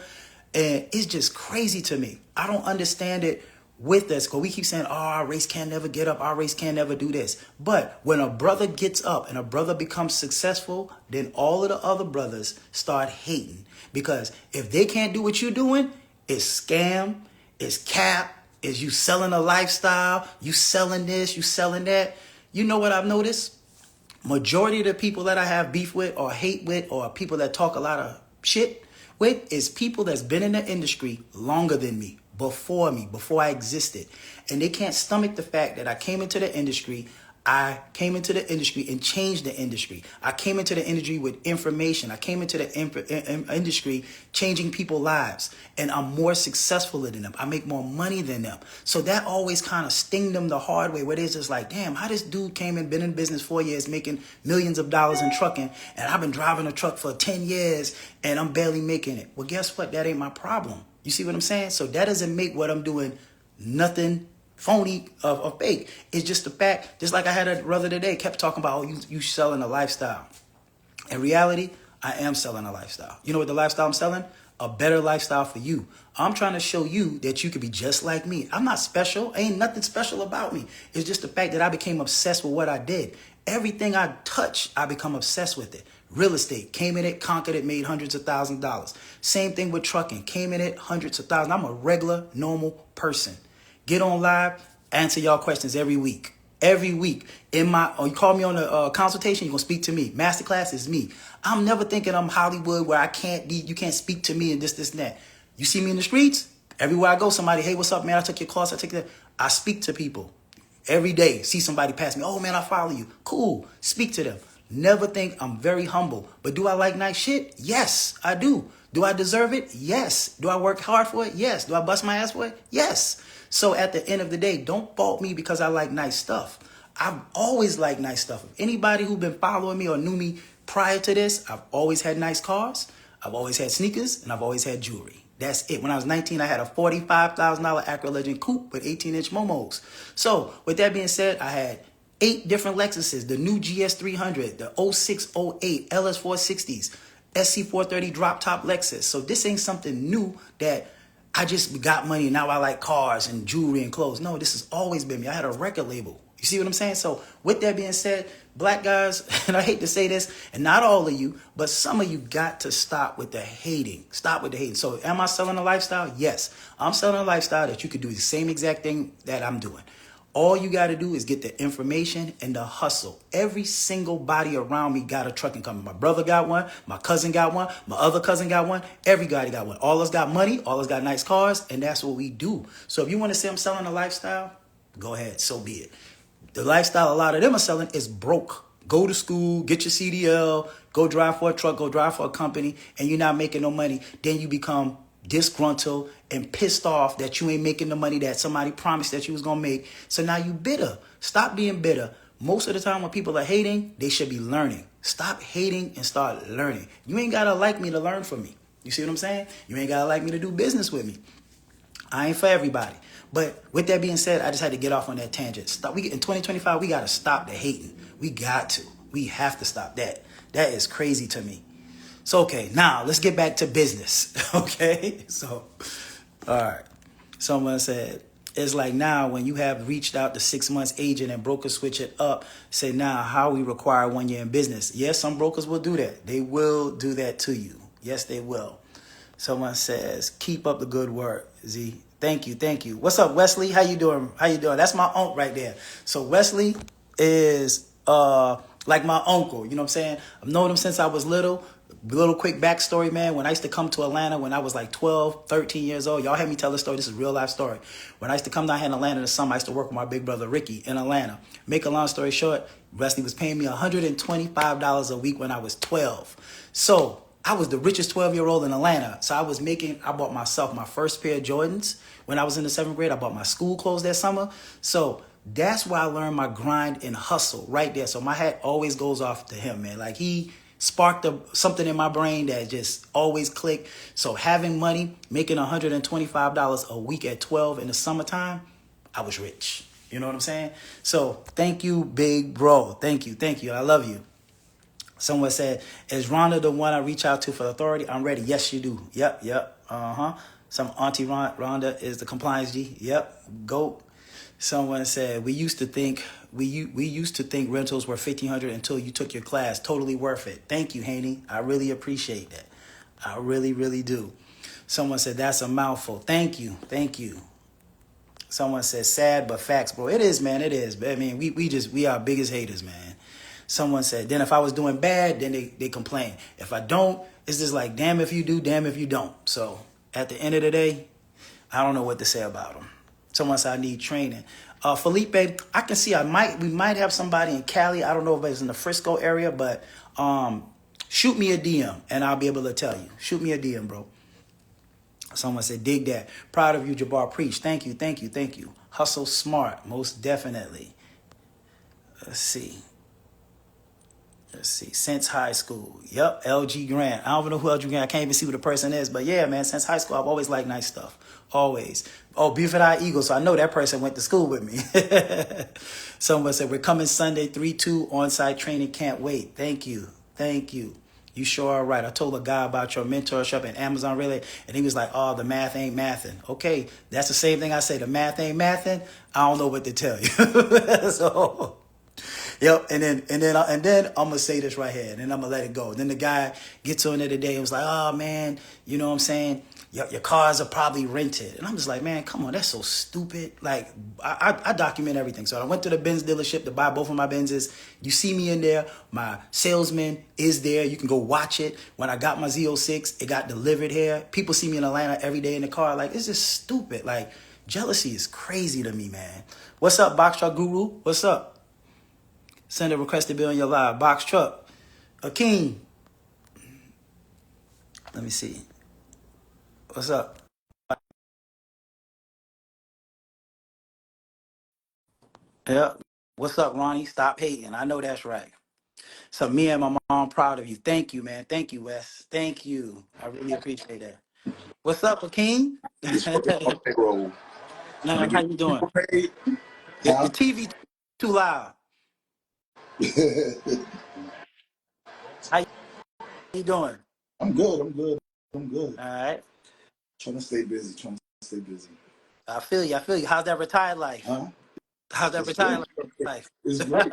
and it's just crazy to me. I don't understand it with us, because we keep saying, oh, our race can never get up, our race can never do this. But when a brother gets up and a brother becomes successful, then all of the other brothers start hating. Because if they can't do what you're doing, it's scam, it's cap, it's you selling a lifestyle, you selling this, you selling that. You know what I've noticed? Majority of the people that I have beef with or hate with or people that talk a lot of shit with is people that's been in the industry longer than me, before I existed. And they can't stomach the fact that I came into the industry, I came into the industry and changed the industry. I came into the industry with information. I came into the industry changing people's lives. And I'm more successful than them. I make more money than them. So that always kind of sting them the hard way, where they're just like, damn, how this dude came and been in business 4 years, making millions of dollars in trucking, and I've been driving a truck for 10 years and I'm barely making it. Well, guess what? That ain't my problem. You see what I'm saying? So that doesn't make what I'm doing nothing phony or fake. It's just the fact, just like I had a brother today, kept talking about, oh, you selling a lifestyle. In reality, I am selling a lifestyle. You know what the lifestyle I'm selling? A better lifestyle for you. I'm trying to show you that you could be just like me. I'm not special. Ain't nothing special about me. It's just the fact that I became obsessed with what I did. Everything I touch, I become obsessed with it. Real estate, came in it, conquered it, made hundreds of thousands of dollars. Same thing with trucking, came in it, hundreds of thousands. I'm a regular, normal person. Get on live, answer y'all questions every week. Every week. You call me on a consultation, you're going to speak to me. Masterclass is me. I'm never thinking I'm Hollywood where you can't speak to me and this and that. You see me in the streets, everywhere I go, somebody, hey, what's up, man? I took your class, I speak to people every day. See somebody pass me, oh, man, I follow you. Cool, speak to them. Never think I'm very humble. But do I like nice shit? Yes, I do. Do I deserve it? Yes. Do I work hard for it? Yes. Do I bust my ass for it? Yes. So at the end of the day, don't fault me because I like nice stuff. I've always liked nice stuff. Anybody who's been following me or knew me prior to this, I've always had nice cars. I've always had sneakers, and I've always had jewelry. That's it. When I was 19, I had a $45,000 Acura Legend coupe with 18-inch momos. So with that being said, I had 8 different Lexuses, the new GS300, the 06, 08, LS460s, SC430 drop top Lexus. So this ain't something new that I just got money and now I like cars and jewelry and clothes. No, this has always been me. I had a record label. You see what I'm saying? So with that being said, black guys, and I hate to say this, and not all of you, but some of you got to stop with the hating. Stop with the hating. So am I selling a lifestyle? Yes. I'm selling a lifestyle that you could do the same exact thing that I'm doing. All you got to do is get the information and the hustle. Every single body around me got a trucking company. My brother got one. My cousin got one. My other cousin got one. Everybody got one. All of us got money. All of us got nice cars. And that's what we do. So if you want to say I'm selling a lifestyle, go ahead. So be it. The lifestyle a lot of them are selling is broke. Go to school, get your CDL, go drive for a truck, go drive for a company, and you're not making no money. Then you become disgruntled and pissed off that you ain't making the money that somebody promised that you was going to make. So now you bitter. Stop being bitter. Most of the time when people are hating, they should be learning. Stop hating and start learning. You ain't got to like me to learn from me. You see what I'm saying? You ain't got to like me to do business with me. I ain't for everybody. But with that being said, I just had to get off on that tangent. In 2025, we got to stop the hating. We got to. We have to stop that. That is crazy to me. So, okay, now let's get back to business, okay? So, all right. Someone said, it's like now when you have reached out to 6 months agent and brokers switch it up, say now how we require 1 year in business. Yes, some brokers will do that. They will do that to you. Yes, they will. Someone says, keep up the good work, Z. Thank you, thank you. What's up, Wesley? How you doing? How you doing? That's my uncle right there. So Wesley is like my uncle, you know what I'm saying? I've known him since I was little. Little quick backstory, man. When I used to come to Atlanta when I was like 12, 13 years old, y'all had me tell this story. This is a real life story. When I used to come down here in Atlanta in the summer, I used to work with my big brother, Ricky, in Atlanta. Make a long story short, Wesley was paying me $125 a week when I was 12. So I was the richest 12-year-old in Atlanta. So I bought myself my first pair of Jordans. When I was in the 7th grade, I bought my school clothes that summer. So that's where I learned my grind and hustle right there. So my hat always goes off to him, man. Like he sparked something in my brain that just always clicked. So having money, making $125 a week at 12 in the summertime, I was rich. You know what I'm saying? So thank you, big bro. Thank you. Thank you. I love you. Someone said, is Rhonda the one I reach out to for authority? I'm ready. Yes, you do. Yep. Some Auntie Rhonda is the compliance G. Yep. Go. Someone said, we used to think rentals were $1,500 until you took your class. Totally worth it. Thank you, Haney. I really appreciate that. I really, really do. Someone said, that's a mouthful. Thank you. Thank you. Someone said, sad but facts, bro. It is, man. It is. I mean, we are biggest haters, man. Someone said, then if I was doing bad, then they complain. If I don't, it's just like, damn if you do, damn if you don't. So at the end of the day, I don't know what to say about them. Someone said I need training. Felipe, I can see we might have somebody in Cali. I don't know if it's in the Frisco area, but shoot me a DM and I'll be able to tell you. Shoot me a DM, bro. Someone said, dig that. Proud of you, Jabbar. Preach. Thank you, thank you, thank you. Hustle smart, most definitely. Let's see. Let's see. Since high school. Yep, LG Grant. I don't know who LG Grant. I can't even see who the person is. But yeah, man, since high school, I've always liked nice stuff. Always. Oh, Buford High Eagle. So I know that person went to school with me. Someone said, we're coming Sunday, 3-2 on-site training. Can't wait. Thank you. Thank you. You sure are right. I told a guy about your mentorship and Amazon Relay, and he was like, oh, the math ain't mathing. Okay, that's the same thing I say. The math ain't mathing. I don't know what to tell you. So... Yep, and then I'm gonna say this right here, and then I'm gonna let it go. Then the guy gets on there today and was like, "Oh man, you know what I'm saying? Your cars are probably rented." And I'm just like, "Man, come on, that's so stupid." Like I document everything. So I went to the Benz dealership to buy both of my Benzes. You see me in there. My salesman is there. You can go watch it. When I got my Z06, it got delivered here. People see me in Atlanta every day in the car. Like it's just stupid. Like jealousy is crazy to me, man. What's up, Box Truck Guru? What's up? Send a request to be on your live. Box Truck. Akeem. Let me see. What's up? Yeah. What's up, Ronnie? Stop hating. I know that's right. So me and my mom proud of you. Thank you, man. Thank you, Wes. Thank you. I really appreciate that. What's up, Akeem? This fucking payroll. Trying Man, to how get you doing? paid. Your Huh? TV too loud. How you doing? I'm good. I'm good. I'm good. All right. Trying to stay busy. Trying to stay busy. I feel you. I feel you. How's that retired life? Huh? How's that It's retired great. life? It's great.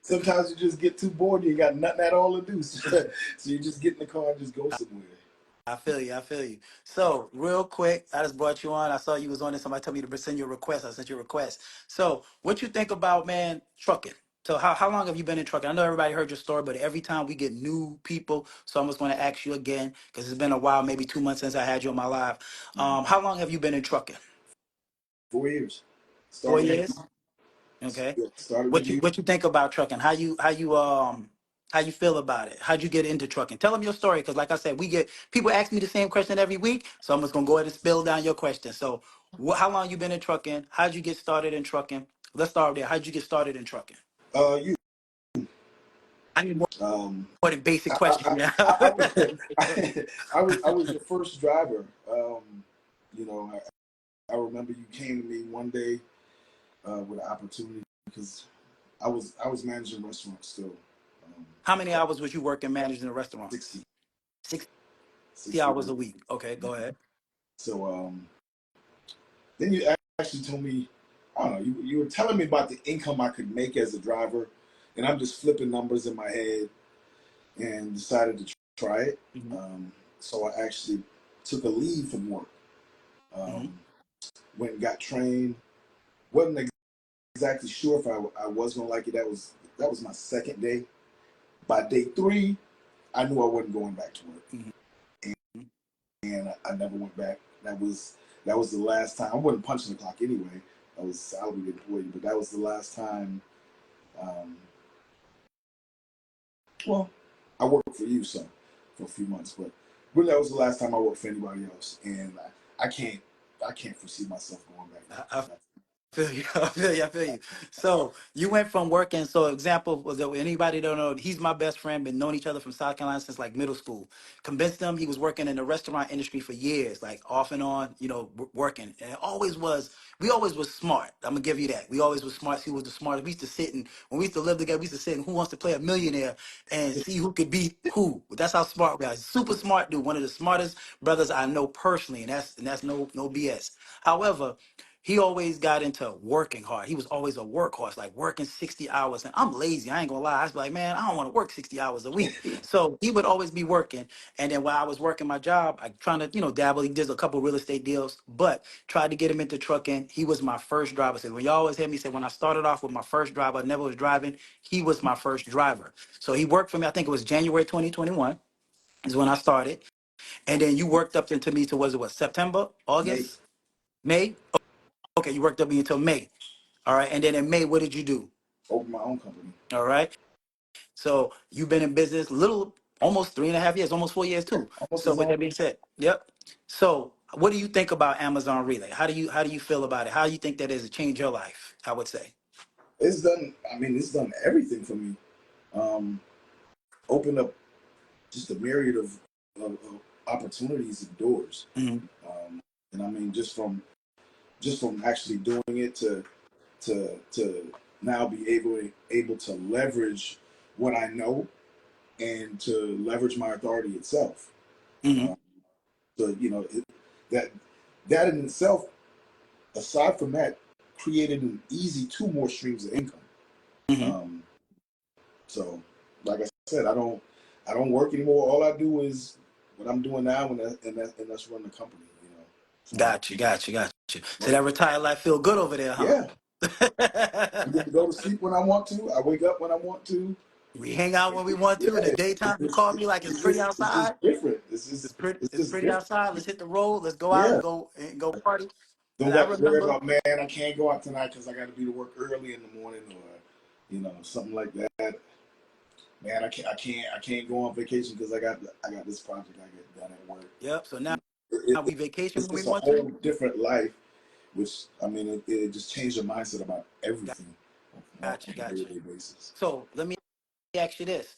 Sometimes you just get too bored. You got nothing at all to do, so you just get in the car and just go somewhere. I feel you. I feel you. So, real quick, I just brought you on. I saw you was on there. Somebody told me to send you a request. I sent you a request. So, what you think about, man, trucking? So, how long have you been in trucking? I know everybody heard your story, but every time we get new people, so I'm just going to ask you again because it's been a while, maybe 2 months since I had you on my live. How long have you been in trucking? 4 years. Four Started when years. Okay. yeah, started when What you you. what you think about trucking? How you feel about it? How'd you get into trucking? Tell them your story, because like I said, we get people ask me the same question every week, so I'm just gonna go ahead and spill down your question. So, how long you been in trucking? How'd you get started in trucking? Let's start there. How'd you get started in trucking? You. I need Um. more than basic I, questions. I, Yeah. I, I, was, I was your first driver. You know, I remember you came to me one day with an opportunity because I was managing restaurants still. How many hours was you working managing a restaurant? 60, 60 60 hours hours. a week. Okay, go ahead. So then you actually told me, I don't know, you were telling me about the income I could make as a driver, and I'm just flipping numbers in my head and decided to try it. Hmm. So I actually took a leave from work, Hmm. um, went and got trained. Wasn't exactly sure if I was gonna like it. That was my second day. By day 3, I knew I wasn't going back to work, Hmm. and I never went back. That was the last time. I wasn't punching the clock anyway. I was a salaried employee, but that was the last time. Um, well, I worked for you, so for a few months, but really that was the last time I worked for anybody else, and I can't foresee myself going back I there. feel you. I feel you. I feel you. So you went from working. So example was that anybody don't know, he's my best friend. Been knowing each other from South Carolina since like middle school. Convinced him he was working in the restaurant industry for years, like off and on, working. And it always was. We always was smart. I'm gonna give you that. We always was smart. He was the smartest. We used to sit and when we used to live together, we used to sit and Who Wants to Play a Millionaire and see who could beat who. That's how smart we are. Super smart dude. One of the smartest brothers I know personally, and that's no BS. However, he always got into working hard. He was always a workhorse, like working 60 hours. And I'm lazy. I ain't gonna lie. I was like, man, I don't want to work 60 hours a week. So he would always be working. And then while I was working my job, I trying to, dabble. He did a couple real estate deals, but tried to get him into trucking. He was my first driver. So when y'all always hear me say, when I started off with my first driver, I never was driving. He was my first driver. So he worked for me. I think it was January 2021 is when I started. And then you worked up into me to, was it what, September, May, August? May? Okay, you worked up until May. All right. And then in May, what did you do? Opened my own company. All right. So you've been in business almost 3.5 years, almost 4 years too. Almost So as with long. that being said, yep. So what do you think about Amazon Relay? How do you feel about it? How do you think that has changed your life? I would say. It's done. I mean, it's done everything for me. Um, Opened up just a myriad of opportunities and doors. Hmm. And I mean, just from actually doing it to now be able to leverage what I know and to leverage my authority itself. Hmm. Um, so that that in itself, aside from that, created an easy two more streams of income. Hmm. Um, so, like I said, I don't work anymore. All I do is what I'm doing now, and that's run the company. So Got you. So that retired life feel good over there, huh? yeah, I get to go to sleep when I want to. I wake up when I want to. We hang out when we want to. In the Yeah, daytime, you call me like it's pretty it's just outside. different. It's It's just pretty. it's It's just pretty different. outside. Let's hit the road. Let's go out Yeah, and go party. don't And I got to worry remember. about, man, I can't go out tonight because I got to be to work early in the morning, or something like that. Man, I can't go on vacation because I got this project I get done at work. Yep. So now we vacation It's when we just a want to. whole different life, which I mean, it just changed your mindset about everything on Got you. a Got you. day-to-day basis. So let me ask you this.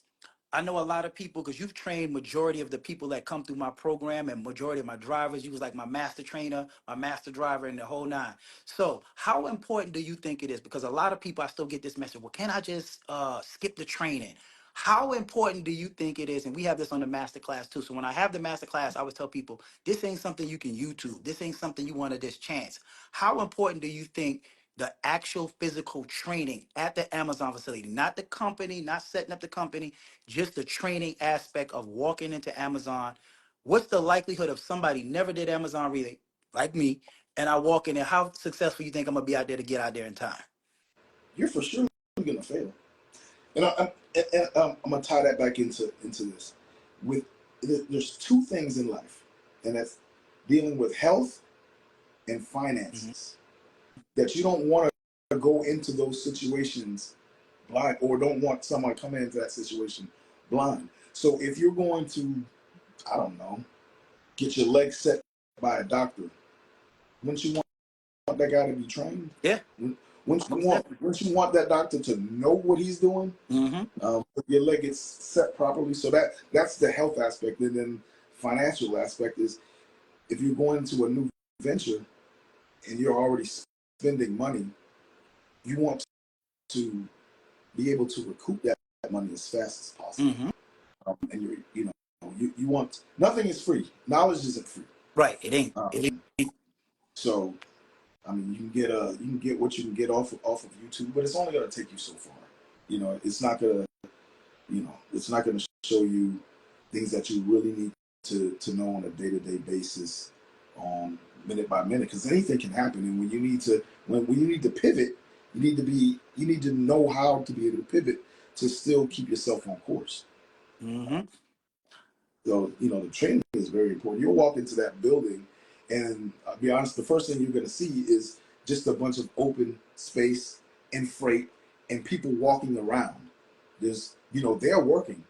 I know a lot of people because you've trained majority of the people that come through my program and majority of my drivers. You was like my master trainer, my master driver, and the whole nine. So how important do you think it is? Because a lot of people, I still get this message. Well, can I just skip the training? How important do you think it is? And we have this on the masterclass too. So when I have the masterclass, I always tell people this ain't something you can YouTube. This ain't something you want to just chance. How important do you think the actual physical training at the Amazon facility, not the company, not setting up the company, just the training aspect of walking into Amazon? What's the likelihood of somebody never did Amazon really like me, and I walk in there? How successful you think I'm gonna be out there to get out there in time? You're for sure gonna fail. And I'm gonna tie that back into this. With there's two things in life, and that's dealing with health and Hmm. finances. That you don't want to go into those situations blind, or don't want someone coming into that situation blind. So if you're going to, I don't know, get your leg set by a doctor, wouldn't you want that guy to be trained? Yeah, Wouldn't you most want definitely. wouldn't you want that doctor to know what he's doing? Hmm. If your leg gets set properly. So that's the health aspect, and then financial aspect is if you're going into a new venture and you're already spending money, you want to be able to recoup that money as fast as possible. Hmm. And you want, nothing is free. Knowledge isn't free. Right. It ain't. It Um, ain't. so I mean, you can get what you can get off of YouTube, but it's only going to take you so far. It's not going to show you things that you really need to know on a day-to-day basis, minute by minute, because anything can happen. And when you need to pivot, you need to know how to be able to pivot to still keep yourself on course. Hmm. So the training is very important. You'll walk into that building, and I'll be honest, the first thing you're going to see is just a bunch of open space and freight and people walking around. They're working,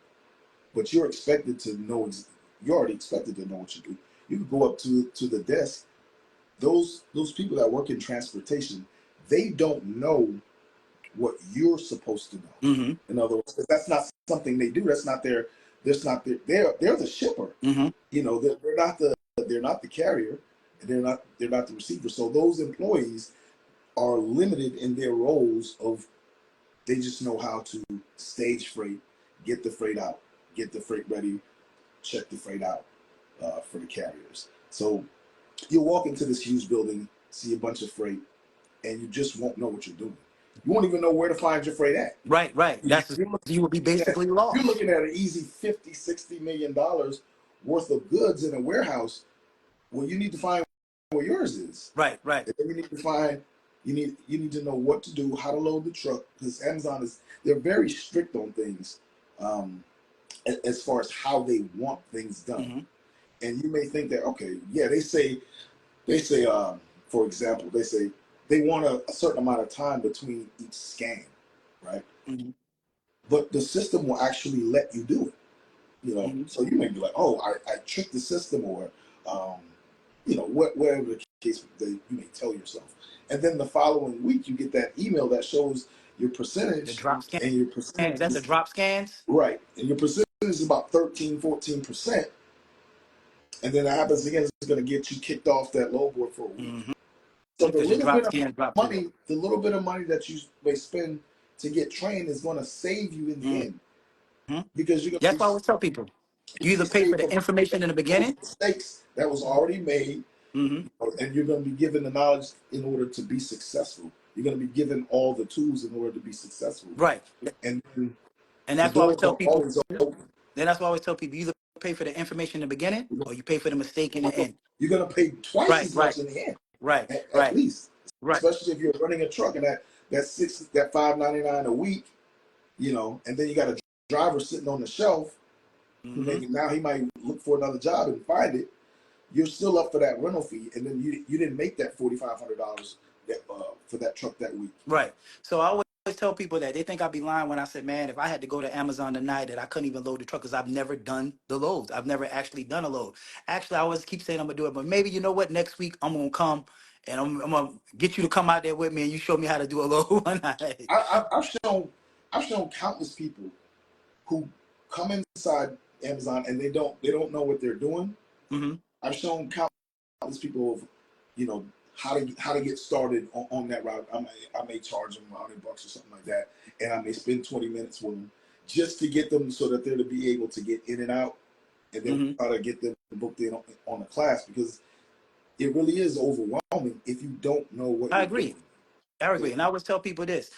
but you're already expected to know what you do. You can go up to the desk. Those people that work in transportation, they don't know what you're supposed to know. Hmm. In other words, 'cause that's not something they do. They're the shipper. Hmm. They're not the carrier, and they're not the receiver. So those employees are limited in their roles of, they just know how to stage freight, get the freight out, get the freight ready, check the freight out for the carriers. So you'll walk into this huge building, see a bunch of freight, and you just won't know what you're doing. You won't even know where to find your freight at. Right. You- That's You're you would be looking at, basically you're lost. looking at an easy 50, $60 million worth of goods in a warehouse. Well, you need to find where yours is. Right. And then you need to know what to do, how to load the truck, because they're very strict on things, as far as how they want things done. Hmm. And you may think that, okay, yeah, they say for example, they say they want a certain amount of time between each scan, right? Mm-hmm. But the system will actually let you do it. Mm-hmm. So you may be like, oh, I tricked the system, or um, whatever the case you may tell yourself. And then the following week, you get that email that shows your The percentage, drop scan. and your percentage Is that the is drop scans? right, and your percentage is about 13, 14%. And then that happens again, it's going to get you kicked off that low board for a week. Mm-hmm. So Because your drop scans drop too. the little bit of money that you may spend to get trained is going to save you in the end, Mm-hmm. because you're That's going why I to always tell people, you either be pay for saved the from information in the beginning. mistakes that was already made, Mm-hmm. and you're going to be given the knowledge in order to be successful. You're going to be given all the tools in order to be successful, Right. and then And the that's why I always doors tell are people, always open. then that's why I always tell people, you either pay for the information in the beginning or you pay for the mistake in the end. You're going to pay twice Right, as right, much in the end, right, at right, least, right. especially if you're running a truck, and that $5.99 a week, and then you got a driver sitting on the shelf who Mm-hmm. maybe now he might look for another job and find it. You're still up for that rental fee, and then you didn't make that $4,500 for that truck that week. Right. So I always tell people that they think I'd be lying when I said, man, if I had to go to Amazon tonight that I couldn't even load the truck because I've never done the loads. I've never actually done a load. Actually, I always keep saying I'm gonna do it, but maybe you know what? Next week I'm gonna come and I'm gonna get you to come out there with me and you show me how to do a load one night. I've shown countless people who come inside Amazon and they don't know what they're doing. Mm-hmm. I've shown countless people of how to get started on that route. I may charge them $100 or something like that, and I may spend 20 minutes with them just to get them so that they're to be able to get in and out, and then Mm-hmm. try to get them booked in on a class, because it really is overwhelming if you don't know what I you're agree. doing. I Yeah. agree. And I always tell people this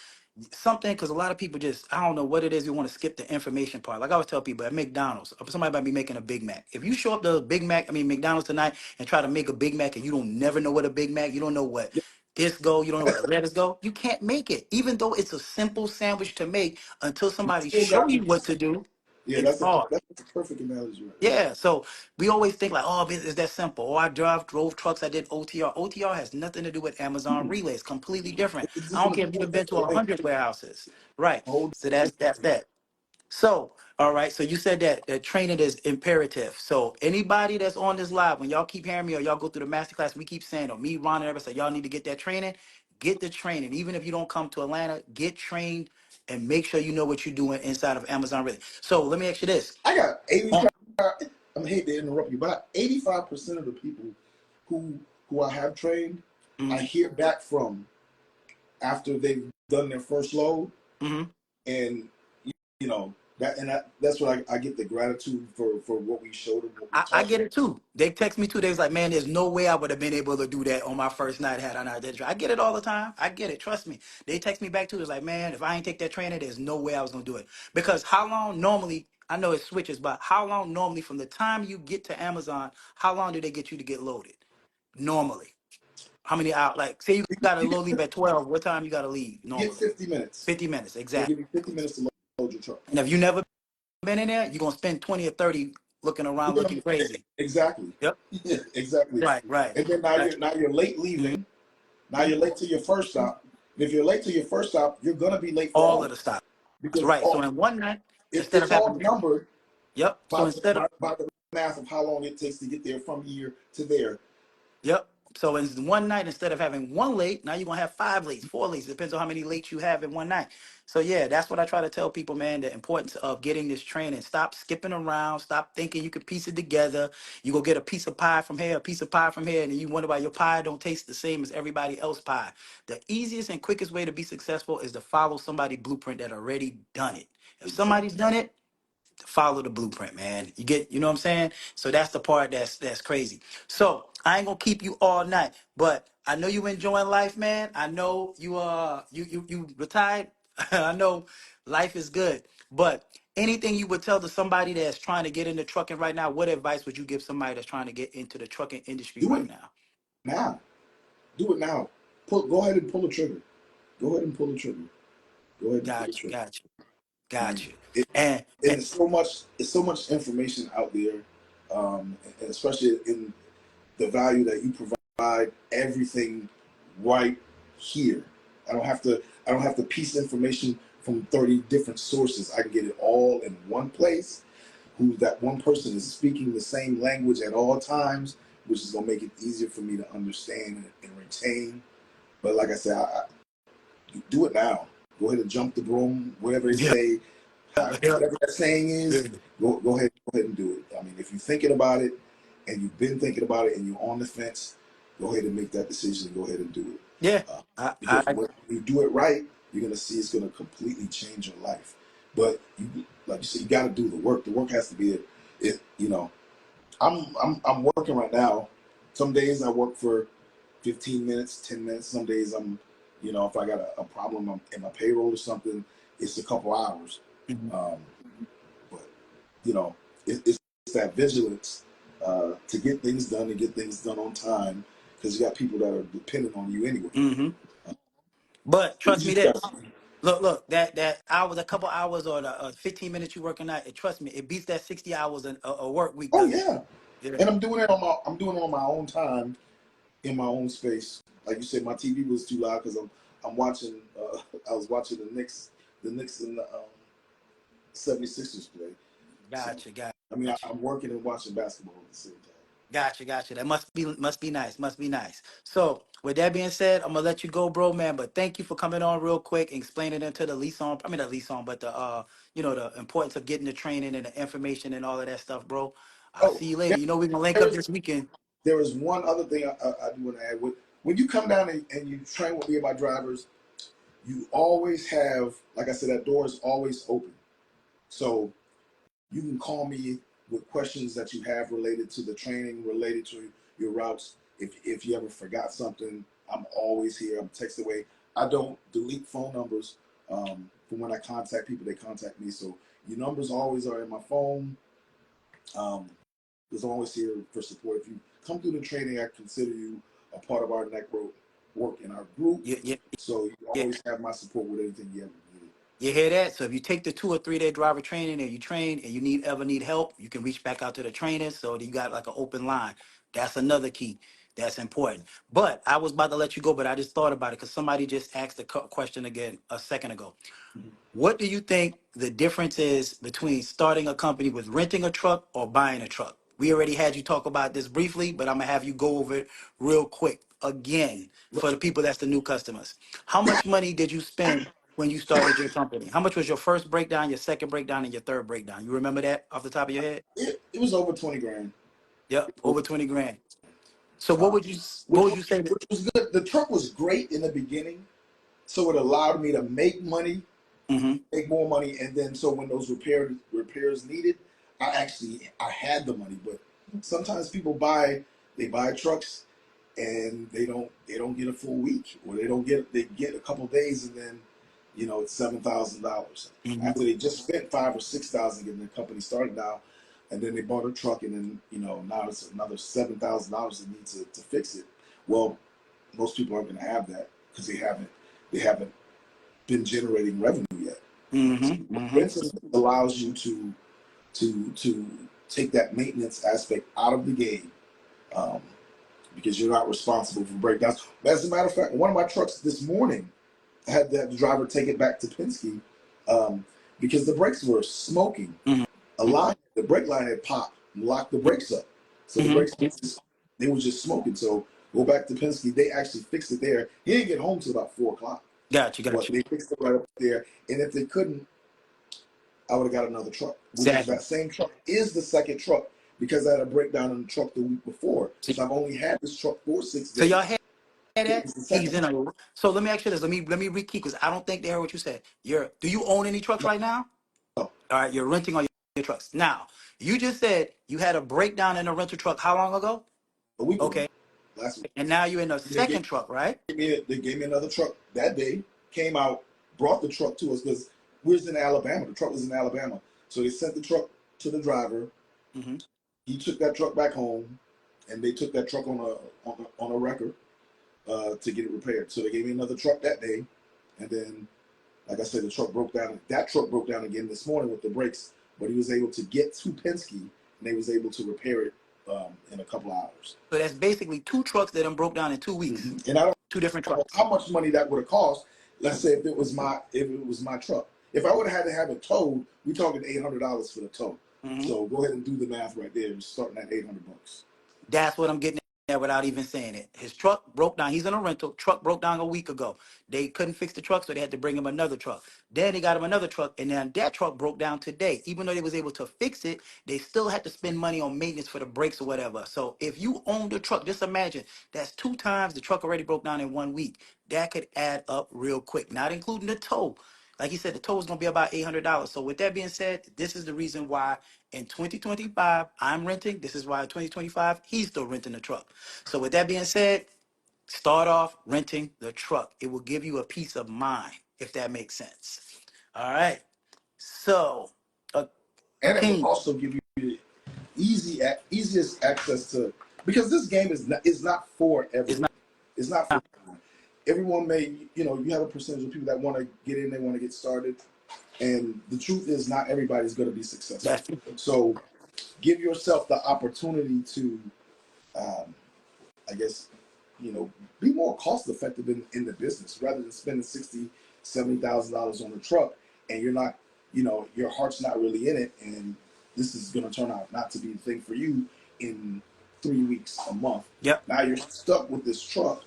something because a lot of people just, I don't know what it is, you want to skip the information part. Like I always tell people at McDonald's, somebody might be making a Big Mac. If you show up to McDonald's tonight and try to make a Big Mac and you don't never know what a Big Mac, you don't know what this go, you don't know what the lettuce go, you can't make it. Even though it's a simple sandwich to make, until You somebody still show got you to. what to do, Yeah, it's hard. that's a perfect analogy right there. Yeah, so we always think like, oh, is that simple? Or I drove trucks, I did OTR. OTR has nothing to do with Amazon Hmm. Relay. It's completely different. It's I just don't in care if you've a been to different lane. 100 warehouses. Right. Whole So that's that. So, all right. So you said that training is imperative. So anybody that's on this live, when y'all keep hearing me or y'all go through the masterclass, we keep saying, or me, Ron, and everybody say, y'all need to get that training. Get the training. Even if you don't come to Atlanta, get trained and make sure you know what you're doing inside of Amazon Relay. So let me ask you this. I got On- 85. I hate to interrupt you, but 85% of the people who I have trained, I Mhm, hear back from after they've done their first load, mhm. and that's what I get the gratitude for what we showed them, what we I taught get them. it too. They text me too. They was like, man, there's no way I would have been able to do that on my first night had I not did it. I get it all the time. I get it. Trust me. They text me back too. It's like, man, if I ain't take that training, there's no way I was gonna do it. Because how long normally, I know it switches, but how long normally from the time you get to Amazon, how long do they get you to get loaded? Normally. How many out? Like, say you gotta You load leave get, at 12, what time you gotta leave you get normally? 50 minutes. 50 minutes, They exactly. give you 50 minutes to load your truck. And if you never been in there, you're gonna spend 20 or 30 looking You're around gonna looking crazy. exactly, Yep. yeah, exactly. Right, right. And then Right. now you're late leaving. Now you're late to your first stop. And if you're late to your first stop, you're gonna be late for All all of of the them, stops. because Right. So in one night, instead of it's all having, numbered yep. So instead of, by the math of how long it takes to get there from here to there. yep. So in one night, instead of having one late, now you're gonna have five lates, four lates. Depends on how many lates you have in one night. So yeah, that's what I try to tell people, man. The importance of getting this training. Stop skipping around. Stop thinking you can piece it together. You go get a piece of pie from here, a piece of pie from here, and then you wonder why your pie don't taste the same as everybody else's pie. The easiest and quickest way to be successful is to follow somebody's blueprint that already done it. If somebody's Exactly. done it, follow the blueprint, man. You know what I'm saying? So that's the part that's crazy. So I ain't gonna keep you all night, but I know you enjoying life, man. I know you retired. I know life is good, but anything you would tell to somebody that's trying to get into trucking right now, what advice would you give somebody that's trying to get into the trucking industry Do right it now? now. Do it now. Go ahead and pull the trigger. Go ahead and pull the trigger. Go ahead and pull the Got you, trigger. got you, I mean, got you. it, And and it's so much information out there, and especially in the value that you provide provide everything right here. I don't have to piece information from 30 different sources. I can get it all in one place. Who that one person is speaking the same language at all times, which is gonna make it easier for me to understand and retain. But like I said, do it now. Go ahead and jump the broom, whatever they Yeah. say, Yeah. whatever that saying Yeah. is. Go ahead and do it. I mean, if you're thinking about it and you've been thinking about it and you're on the fence, go ahead and make that decision and go ahead and do it. Yeah. Because when you do it right, you're gonna see it's gonna completely change your life. But you, like you said, you got to do the work. The work has to be it. You know, I'm working right now. Some days I work for 15 minutes, 10 minutes. Some days if I got a problem in my payroll or something, it's a couple hours. Mhm. Um, but it's that vigilance to get things done and get things done on time because you got people that are dependent on you anyway. Mhm. But You trust me, just got this. Look, that hour, a couple hours, or the 15 minutes you working out, trust me, it beats that 60 hours a work week oh does it. yeah, Yeah. and I'm doing it on my own time in my own space. Like you said, my TV was too loud because I'm watching. I was watching the Knicks and the 76ers play. So Gotcha. I mean, I'm working and watching basketball at the same time. Gotcha. That must be nice. Must be nice. So with that being said, I'm gonna let you go, bro, man. But thank you for coming on real quick and explaining into the lease-on. I mean the lease-on, but the importance of getting the training and the information and all of that stuff, bro. I'll Oh, see you later. We're gonna link there up is this weekend. there is one other thing I do want to add. When you come down and you train with me and my drivers, you always have, like I said, that door is always open. So you can call me with questions that you have related to the training, related to your routes. If you ever forgot something, I'm always here. I'm text away. I don't delete phone numbers. From when I contact people, they contact me. So your numbers always are in my phone. Um, there's always here for support. If you come through the training, I consider you a part of our network work in our group. Yeah. So you Yeah. always have my support with anything you ever need. You hear that? So if you take the 2 or 3 day driver training and you train and you need help, you can reach back out to the trainers so that you got like an open line. That's another key. That's important. But I was about to let you go, but I just thought about it because somebody just asked the question again a second ago. What do you think the difference is between starting a company with renting a truck or buying a truck? We already had you talk about this briefly, but I'm gonna have you go over it real quick again for the people that's the new customers. How much money did you spend when you started your company? How much was your first breakdown, your second breakdown, and your third breakdown? You remember that off the top of your head? It was over 20 grand. Yep, over 20 grand. So Uh, what which would was you say that? which was good. The truck was great in the beginning, so it allowed me to make money, Mm-hmm. make more money, and then so when those repairs needed, I had the money. But sometimes people buy trucks and they don't get a full week, or they get a couple days, and then it's $7,000 Mm-hmm. after they just spent 5 or 6 thousand getting the company started now, and then they bought a truck, and then now it's another $7,000 they need to fix it. Well, most people aren't going to have that because they haven't been generating revenue yet. So Mm-hmm. Mm-hmm. renting allows you to take that maintenance aspect out of the game. Um, because you're not responsible for breakdowns. As a matter of fact, one of my trucks this morning, I had that driver take it back to Penske because the brakes were smoking. The brake line had popped and locked the brakes up. So the brakes Mm-hmm. they were just smoking. So go back to Penske. They actually fixed it there. He didn't get home till about 4 o'clock, Got but you. they fixed it right up there. And if they couldn't, I would have got another truck, which is Exactly. that same truck is the second truck because I had a breakdown in the truck the week before. So, So I've only had this truck for six so y'all days. had that It's the he's second in one. a. So let me ask you this. Let me repeat because I don't think they heard what you said. Do you own any trucks right now? No, All right, you're renting all your trucks. Now, you just said you had a breakdown in a rental truck how long ago? a week ago, Okay. last week. And now you're in a And they second truck, right? gave me another truck that day. Came out, brought the truck to us because we was in Alabama. The truck was in Alabama, so they sent the truck to the driver. Mm-hmm. He took that truck back home, and they took that truck on a record to get it repaired. So they gave me another truck that day, and then, like I said, the truck broke down. That truck broke down again this morning with the brakes, but he was able to get to Penske, and they was able to repair it in a couple of hours. So that's basically 2 trucks that broke down in 2 weeks. And I don't 2 different know trucks. how much money that would have cost. Let's say if it was my truck. If I would have had to have it towed, we're talking $800 for the tow. Mm-hmm. So go ahead and do the math right there. Starting at $800. That's what I'm getting at without even saying it. His truck broke down. He's in a rental. Truck broke down a week ago. They couldn't fix the truck, so they had to bring him another truck. Then they got him another truck, and then that truck broke down today. Even though they was able to fix it, they still had to spend money on maintenance for the brakes or whatever. So if you own the truck, just imagine that's 2 times the truck already broke down in 1 week. That could add up real quick, not including the tow. Like he said, the toll is going to be about $800. So with that being said, this is the reason why in 2025 I'm renting. This is why in 2025 he's still renting the truck. So with that being said, start off renting the truck. It will give you a peace of mind, if that makes sense. All right. So, And it will King, also give you easiest access to, because this game is not for it's everyone. not. It's not for everyone. Everyone may, you have a percentage of people that want to get in, they want to get started, and the truth is not everybody's going to be successful. That's true. So give yourself the opportunity to, um, I guess, be more cost effective in the business rather than spending $60,000-$70,000 on a truck and you're not, your heart's not really in it, and this is going to turn out not to be the thing for you in 3 weeks, a month. Yep. Now you're stuck with this truck,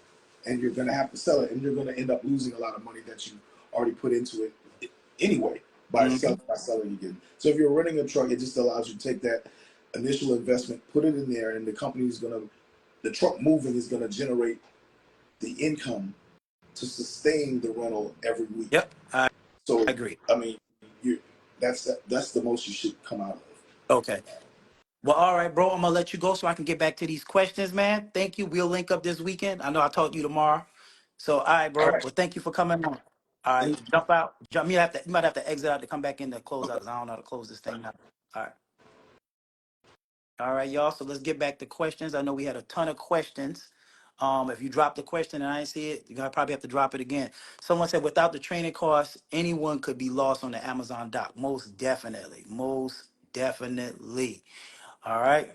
and you're going to have to sell it, and you're going to end up losing a lot of money that you already put into it anyway by Mm-hmm. selling again. So if you're renting a truck, it just allows you to take that initial investment, put it in there, and the truck moving is going to generate the income to sustain the rental every week. Yep. I So, agree. I mean, you that's the most you should come out of. Okay. Well, all right, bro. I'm gonna let you go so I can get back to these questions, man. Thank you. We'll link up this weekend. I know I talked to you tomorrow. So, all right, All bro. right. Well, thank you for coming on. All right, And jump out. Jump. You might have to exit out to come back in to close out because I don't know how to close this thing now. All right. All right, y'all. So let's get back to questions. I know we had a ton of questions. If you dropped the question and I didn't see it, you're gonna probably have to drop it again. Someone said, without the training costs, anyone could be lost on the Amazon dock. Most definitely. Most definitely. All right.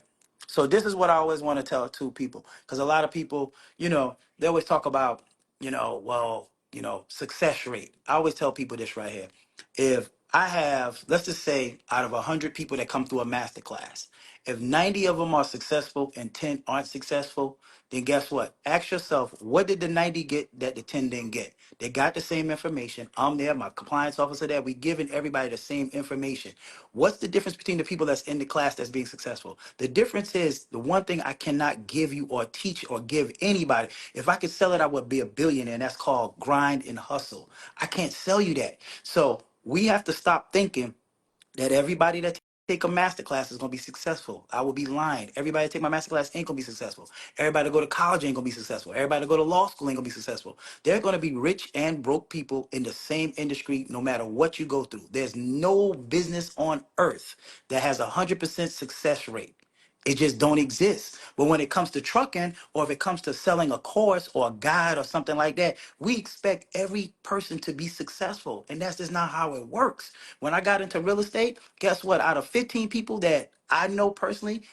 So this is what I always want to tell to people, because a lot of people, they always talk about, success rate. I always tell people this right here. If I have, let's just say, out of 100 people that come through a masterclass, if 90 of them are successful and 10 aren't successful, then guess what? Ask yourself, what did the 90 get that the 10 didn't get? They got the same information. I'm there, my compliance officer there. We giving everybody the same information. What's the difference between the people that's in the class that's being successful? The difference is the one thing I cannot give you or teach or give anybody. If I could sell it, I would be a billionaire. And that's called grind and hustle. I can't sell you that. So we have to stop thinking that everybody that take a master class is gonna be successful. I will be lying. Everybody that take my master class ain't gonna be successful. Everybody that go to college ain't gonna be successful. Everybody that go to law school ain't gonna be successful. They're gonna be rich and broke people in the same industry, no matter what you go through. There's no business on earth that has 100% success rate. It just don't exist. But when it comes to trucking, or if it comes to selling a course or a guide or something like that, we expect every person to be successful. And that's just not how it works. When I got into real estate, guess what? Out of 15 people that I know personally,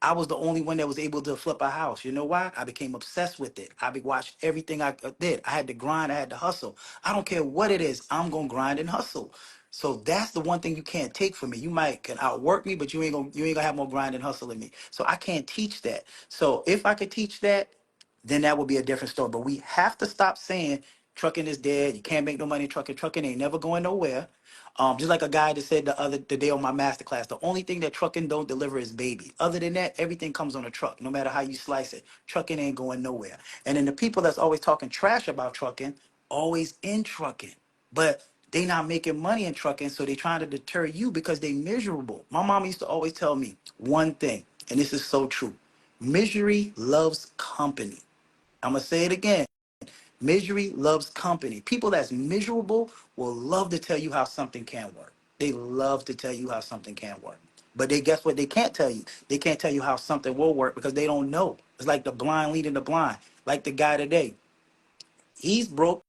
I was the only one that was able to flip a house. You know why? I became obsessed with it. Watched everything I did. I had to grind. I had to hustle. I don't care what it is. I'm gonna grind and hustle. So that's the one thing you can't take from me. You might can outwork me, but you ain't gonna have more grind and hustle in me. So I can't teach that. So if I could teach that, then that would be a different story. But we have to stop saying trucking is dead. You can't make no money trucking. Trucking ain't never going nowhere. Just like a guy that said the day on my masterclass, the only thing that trucking don't deliver is baby. Other than that, everything comes on a truck, no matter how you slice it. Trucking ain't going nowhere. And then the people that's always talking trash about trucking, always in trucking. But they not making money in trucking, so they trying to deter you because they miserable. My mom used to always tell me one thing, and this is so true. Misery loves company. I'm gonna say it again. Misery loves company. People that's miserable will love to tell you how something can work. They love to tell you how something can work. But they guess what they can't tell you? They can't tell you how something will work because they don't know. It's like the blind leading the blind. Like the guy today. He's broke.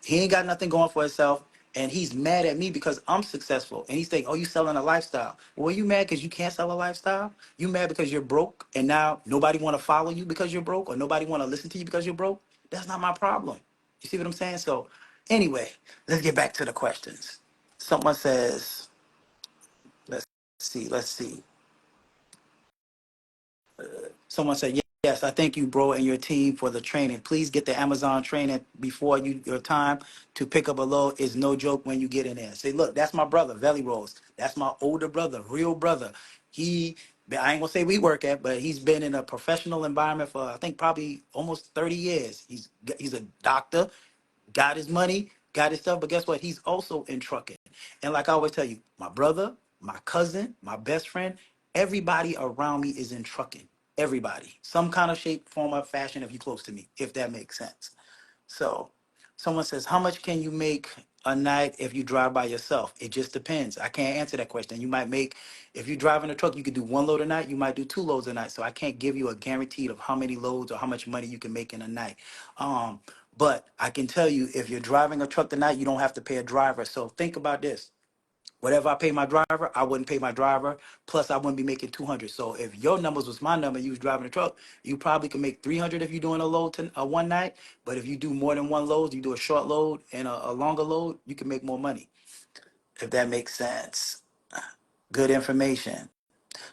He ain't got nothing going for himself. and he's mad at me because I'm successful. And he's saying, "Oh, you selling a lifestyle?" Well, you mad because you can't sell a lifestyle? You mad because you're broke, and now nobody want to follow you because you're broke, or nobody want to listen to you because you're broke? That's not my problem. You see what I'm saying? So, anyway, let's get back to the questions. Someone says, "Let's let's see." Someone said, "Yes, I thank you, bro, and your team for the training. Please get the Amazon training before your time to pick up a load is no joke when you get in there." Say, look, that's my brother, Valley Rose. That's my older brother, real brother. I ain't gonna say we work at, but he's been in a professional environment for I think probably almost 30 years. He's a doctor, got his money, got his stuff, but guess what? He's also in trucking. And like I always tell you, my brother, my cousin, my best friend, everybody around me is in trucking. Everybody, some kind of shape, form, or fashion, if you're close to me, if that makes sense. So someone says, how much can you make a night if you drive by yourself? It just depends. I can't answer that question. You might make, if you're driving a truck, you could do one load a night. You might do two loads a night. So I can't give you a guaranteed of how many loads or how much money you can make in a night. But I can tell you, if you're driving a truck tonight, you don't have to pay a driver. So think about this. Whatever I pay my driver, I wouldn't pay my driver. Plus, I wouldn't be making 200. So if your numbers was my number, you was driving a truck, you probably could make 300 if you're doing a load to one night. But if you do more than one load, you do a short load and a longer load, you can make more money. If that makes sense. Good information.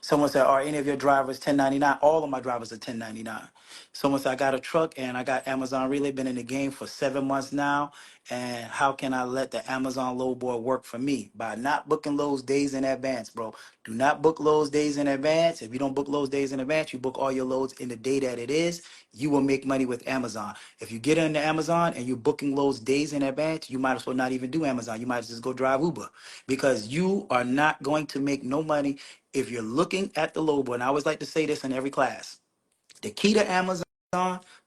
Someone said, "Are any of your drivers 1099?" All of my drivers are 1099. Someone said, "I got a truck and I got Amazon Relay, been in the game for 7 months now. And how can I let the Amazon load board work for me?" By not booking loads days in advance, bro. Do not book loads days in advance. If you don't book loads days in advance, you book all your loads in the day that it is, you will make money with Amazon. If you get into Amazon and you're booking loads days in advance, you might as well not even do Amazon. You might just go drive Uber because you are not going to make no money if you're looking at the load board. And I always like to say this in every class. The key to Amazon,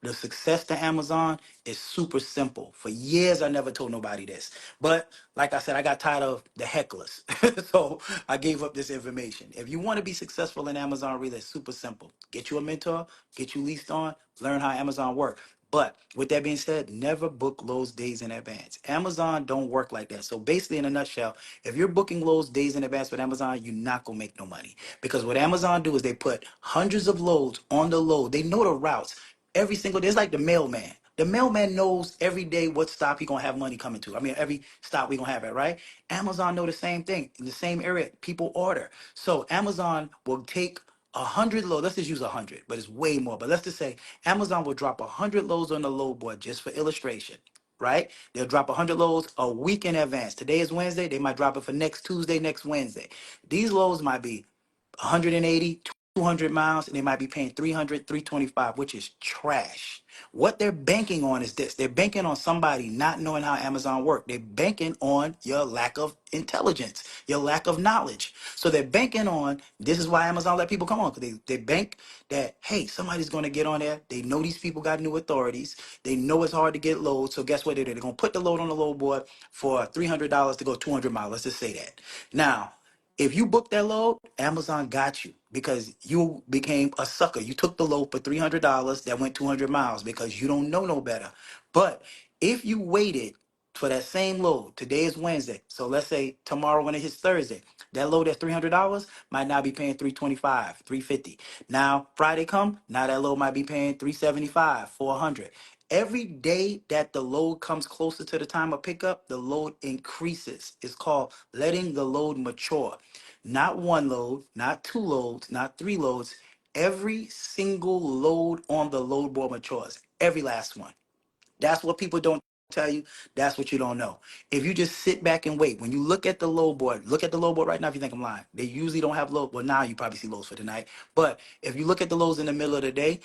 the success to Amazon is super simple. For years, I never told nobody this. But like I said, I got tired of the hecklers. So I gave up this information. If you want to be successful in Amazon, really, it's super simple. Get you a mentor, get you leased on, learn how Amazon works. But with that being said, never book loads days in advance. Amazon don't work like that. So basically, in a nutshell, if you're booking loads days in advance with Amazon, you're not gonna make no money. Because what Amazon do is they put hundreds of loads on the load. They know the routes every single day. It's like the mailman. The mailman knows every day what stop he gonna have money coming to. I mean, every stop we gonna have it, right? Amazon know the same thing. In the same area, people order. So Amazon will take 100 loads. Let's just use 100, but it's way more. But let's just say Amazon will drop 100 loads on the load board just for illustration, right? They'll drop 100 loads a week in advance. Today is Wednesday. They might drop it for next Tuesday, next Wednesday. These loads might be 180, 200 miles, and they might be paying 300, 325, which is trash. What they're banking on is this. They're banking on somebody not knowing how Amazon works. They're banking on your lack of intelligence, your lack of knowledge. So they're banking on, this is why Amazon let people come on, because they bank that, hey, somebody's going to get on there. They know these people got new authorities. They know it's hard to get loads. So guess what they do? They're going to put the load on the load board for $300 to go 200 miles. Let's just say that. Now, if you book that load, Amazon got you because you became a sucker. You took the load for $300 that went 200 miles because you don't know no better. But if you waited for that same load, today is Wednesday. So let's say tomorrow when it hits Thursday, that load at $300 might now be paying 325, 350. Now Friday come, now that load might be paying 375, 400. Every day that the load comes closer to the time of pickup, the load increases. It's called letting the load mature. Not one load, not two loads, not three loads. Every single load on the load board matures. Every last one. That's what people don't tell you. That's what you don't know. If you just sit back and wait, when you look at the load board, look at the load board right now if you think I'm lying. They usually don't have load. Well, now you probably see loads for the night. But if you look at the loads in the middle of the day,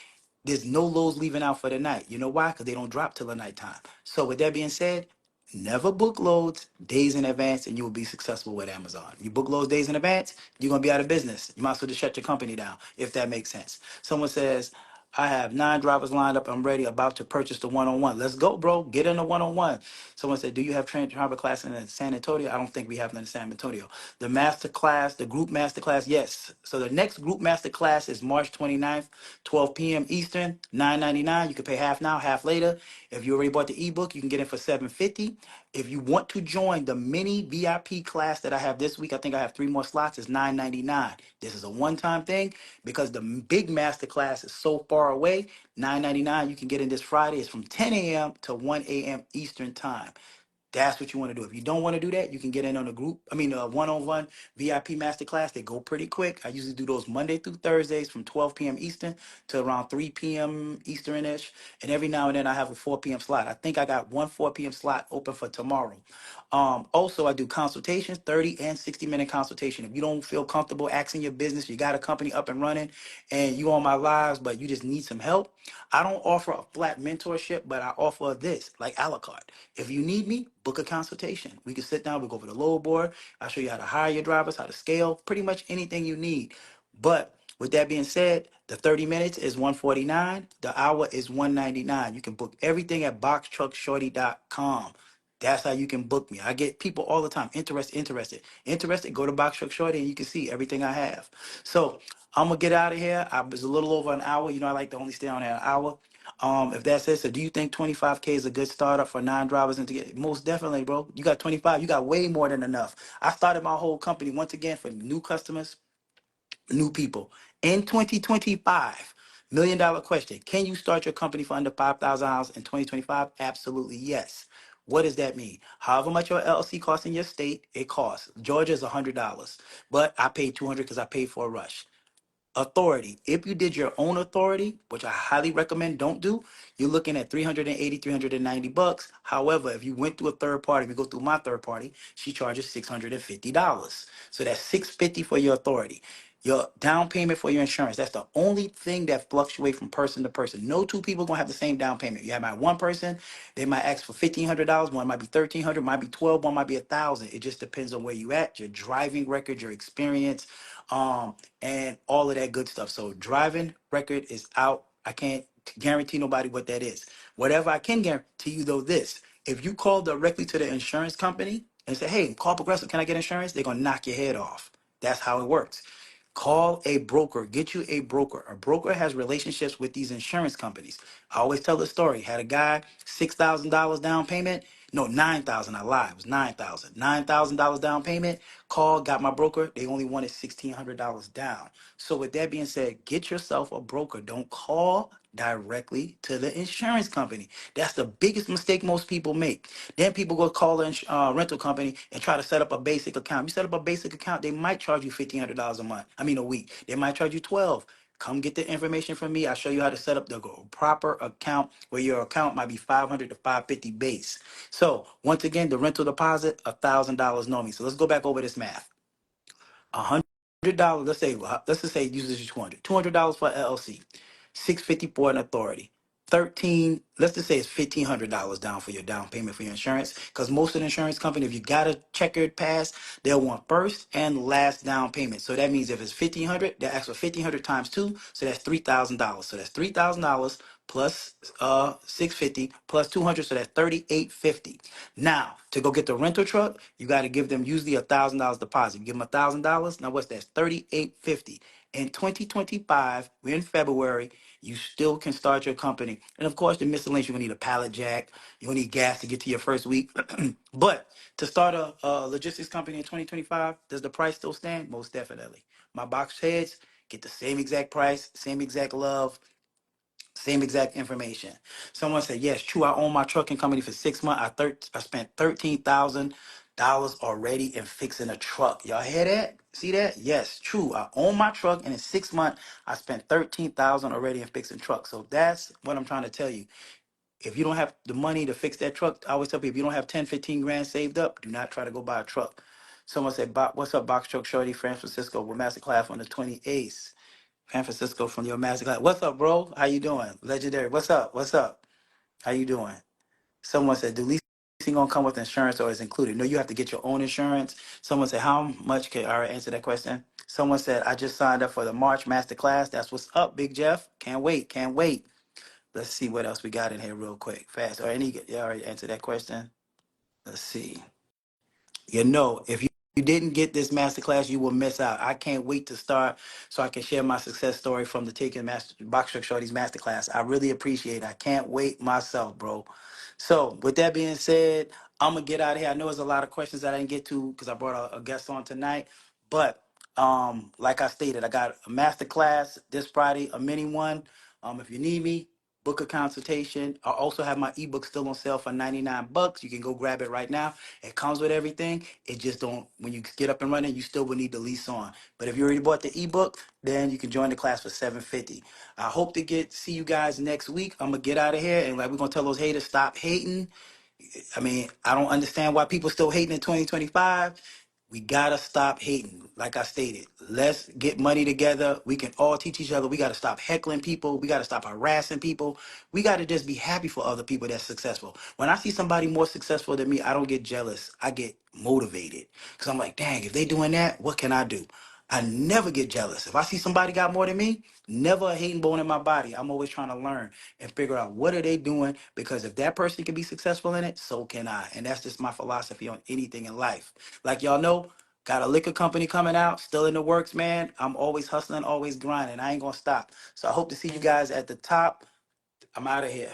there's no loads leaving out for the night. You know why? Because they don't drop till the nighttime. So with that being said, never book loads days in advance and you will be successful with Amazon. You book loads days in advance, you're going to be out of business. You might as well just shut your company down, if that makes sense. Someone says, I have 9 drivers lined up. I'm ready, about to purchase the one-on-one. Let's go, bro. Get in the one-on-one. Someone said, do you have driver class in San Antonio? I don't think we have none in San Antonio. The master class, the group master class, yes. So the next group master class is March 29th, 12 p.m. Eastern, $9.99. You can pay half now, half later. If you already bought the ebook, you can get it for $750. If you want to join the mini VIP class that I have this week, I think I have 3 more slots. It's $9.99. This is a one-time thing because the big master class is so far away. $9.99. You can get in this Friday. It's from 10 a.m. to 1 a.m. Eastern time. That's what you want to do. If you don't want to do that, you can get in on a group. I mean, a one-on-one VIP masterclass. They go pretty quick. I usually do those Monday through Thursdays from 12 p.m. Eastern to around 3 p.m. Eastern-ish. And every now and then I have a 4 p.m. slot. I think I got one 4 p.m. slot open for tomorrow. Also, I do consultations, 30 and 60-minute consultation. If you don't feel comfortable asking your business, you got a company up and running, and you on my lives, but you just need some help, I don't offer a flat mentorship, but I offer this, like a la carte. If you need me, book a consultation. We can sit down, we go over the load board. I'll show you how to hire your drivers, how to scale, pretty much anything you need. But with that being said, the 30 minutes is 149. The hour is 199. You can book everything at boxtruckshorty.com. That's how you can book me. I get people all the time interested. Go to Box Truck Shorty and you can see everything I have. So I'm gonna get out of here. I was a little over an hour. You know, I like to only stay on there an hour. If that's it, so do you think 25K is a good startup for non-drivers and to get? Most definitely, bro. You got 25. You got way more than enough. I started my whole company once again for new customers, new people in 2025. $1 million question. Can you start your company for under $5,000 in 2025? Absolutely yes. What does that mean? However much your LLC costs in your state, it costs. Georgia is $100, but I paid 200 because I paid for a rush. Authority. If you did your own authority, which I highly recommend don't do, you're looking at 380, 390 bucks. However, if you went through a third party, if you go through my third party, she charges $650. So that's $650 for your authority. Your down payment for your insurance. That's the only thing that fluctuates from person to person. No two people gonna have the same down payment. You have my one person, they might ask for $1,500, one might be $1,300, might be 12, one might be 1,000. It just depends on where you at, your driving record, your experience. And all of that good stuff. So driving record is out. I can't guarantee nobody what that is. Whatever I can guarantee you though, this: if you call directly to the insurance company and say, "Hey, call Progressive, can I get insurance?" They're gonna knock your head off. That's how it works. Call a broker. Get you a broker. A broker has relationships with these insurance companies. I always tell the story. Had a guy, $6,000 down payment. No, 9,000. I lied. It was 9,000. $9,000 down payment. Called, got my broker. They only wanted $1,600 down. So with that being said, get yourself a broker. Don't call directly to the insurance company. That's the biggest mistake most people make. Then people go call the rental company and try to set up a basic account. You set up a basic account, they might charge you $1,500 a month. I mean a week. They might charge you 12. Come get the information from me. I'll show you how to set up the proper account where your account might be 500 to 550 base. So once again, the rental deposit, $1,000 normally. So let's go back over this math. $100. Let's just say use this 200. $200 for LLC, $650 for an authority. 13. Let's just say it's $1,500 down for your down payment for your insurance. Because most of the insurance company, if you got a checkered pass, they'll want first and last down payment. So that means if it's 1,500, they ask for 1,500 times two, so that's $3,000. So that's $3,000 plus 650 plus 200, so that's 3,850. Now to go get the rental truck, you got to give them usually $1,000 deposit. You give them $1,000. Now what's that? 3,850. In 2025, we're in February. You still can start your company, and of course, the miscellaneous. You're gonna need a pallet jack. You're gonna need gas to get to your first week. But to start a logistics company in 2025, does the price still stand? Most definitely. My box heads get the same exact price, same exact love, same exact information. Someone said, yes, true. I own my trucking company for 6 months. I spent $13,000 already in fixing a truck. Y'all hear that? See that? Yes, true. I own my truck, and in 6 months, I spent $13,000 already in fixing trucks. So that's what I'm trying to tell you. If you don't have the money to fix that truck, I always tell people, if you don't have 10, 15 grand saved up, do not try to go buy a truck. Someone said, what's up, Box Truck Shorty, San Francisco, with Masterclass on the 28th. San Francisco from your Masterclass. What's up, bro? How you doing? Legendary. What's up? What's up? How you doing? Someone said, do leasing gonna come with insurance or is included? No, you have to get your own insurance. Someone said, how much can I already answer that question? Someone said, I just signed up for the March Masterclass. That's what's up, Big Jeff. Can't wait. Can't wait. Let's see what else we got in here real quick, fast. Or any, you already answered that question. Let's see. If you didn't get this masterclass, you will miss out. I can't wait to start so I can share my success story from the Taking Master Box Truck Shorty's masterclass. I really appreciate it. I can't wait myself, bro. So with that being said, I'm gonna get out of here. I know there's a lot of questions that I didn't get to because I brought a guest on tonight. But like I stated, I got a master class this Friday, a mini one. If you need me, book a consultation. I also have my ebook still on sale for $99. You can go grab it right now. It comes with everything. It just don't when you get up and running, you still will need the lease on. But if you already bought the ebook, then you can join the class for $750. I hope to see you guys next week. I'm gonna get out of here and like we're gonna tell those haters stop hating. I mean, I don't understand why people still hating in 2025. We gotta stop hating. Like I stated, let's get money together. We can all teach each other. We gotta stop heckling people. We gotta stop harassing people. We gotta just be happy for other people that's successful. When I see somebody more successful than me, I don't get jealous. I get motivated because I'm like, dang, if they doing that, what can I do? I never get jealous. If I see somebody got more than me, never a hating bone in my body. I'm always trying to learn and figure out what are they doing because if that person can be successful in it, so can I. And that's just my philosophy on anything in life. Like y'all know, got a liquor company coming out, still in the works, man. I'm always hustling, always grinding. I ain't gonna stop. So I hope to see you guys at the top. I'm out of here.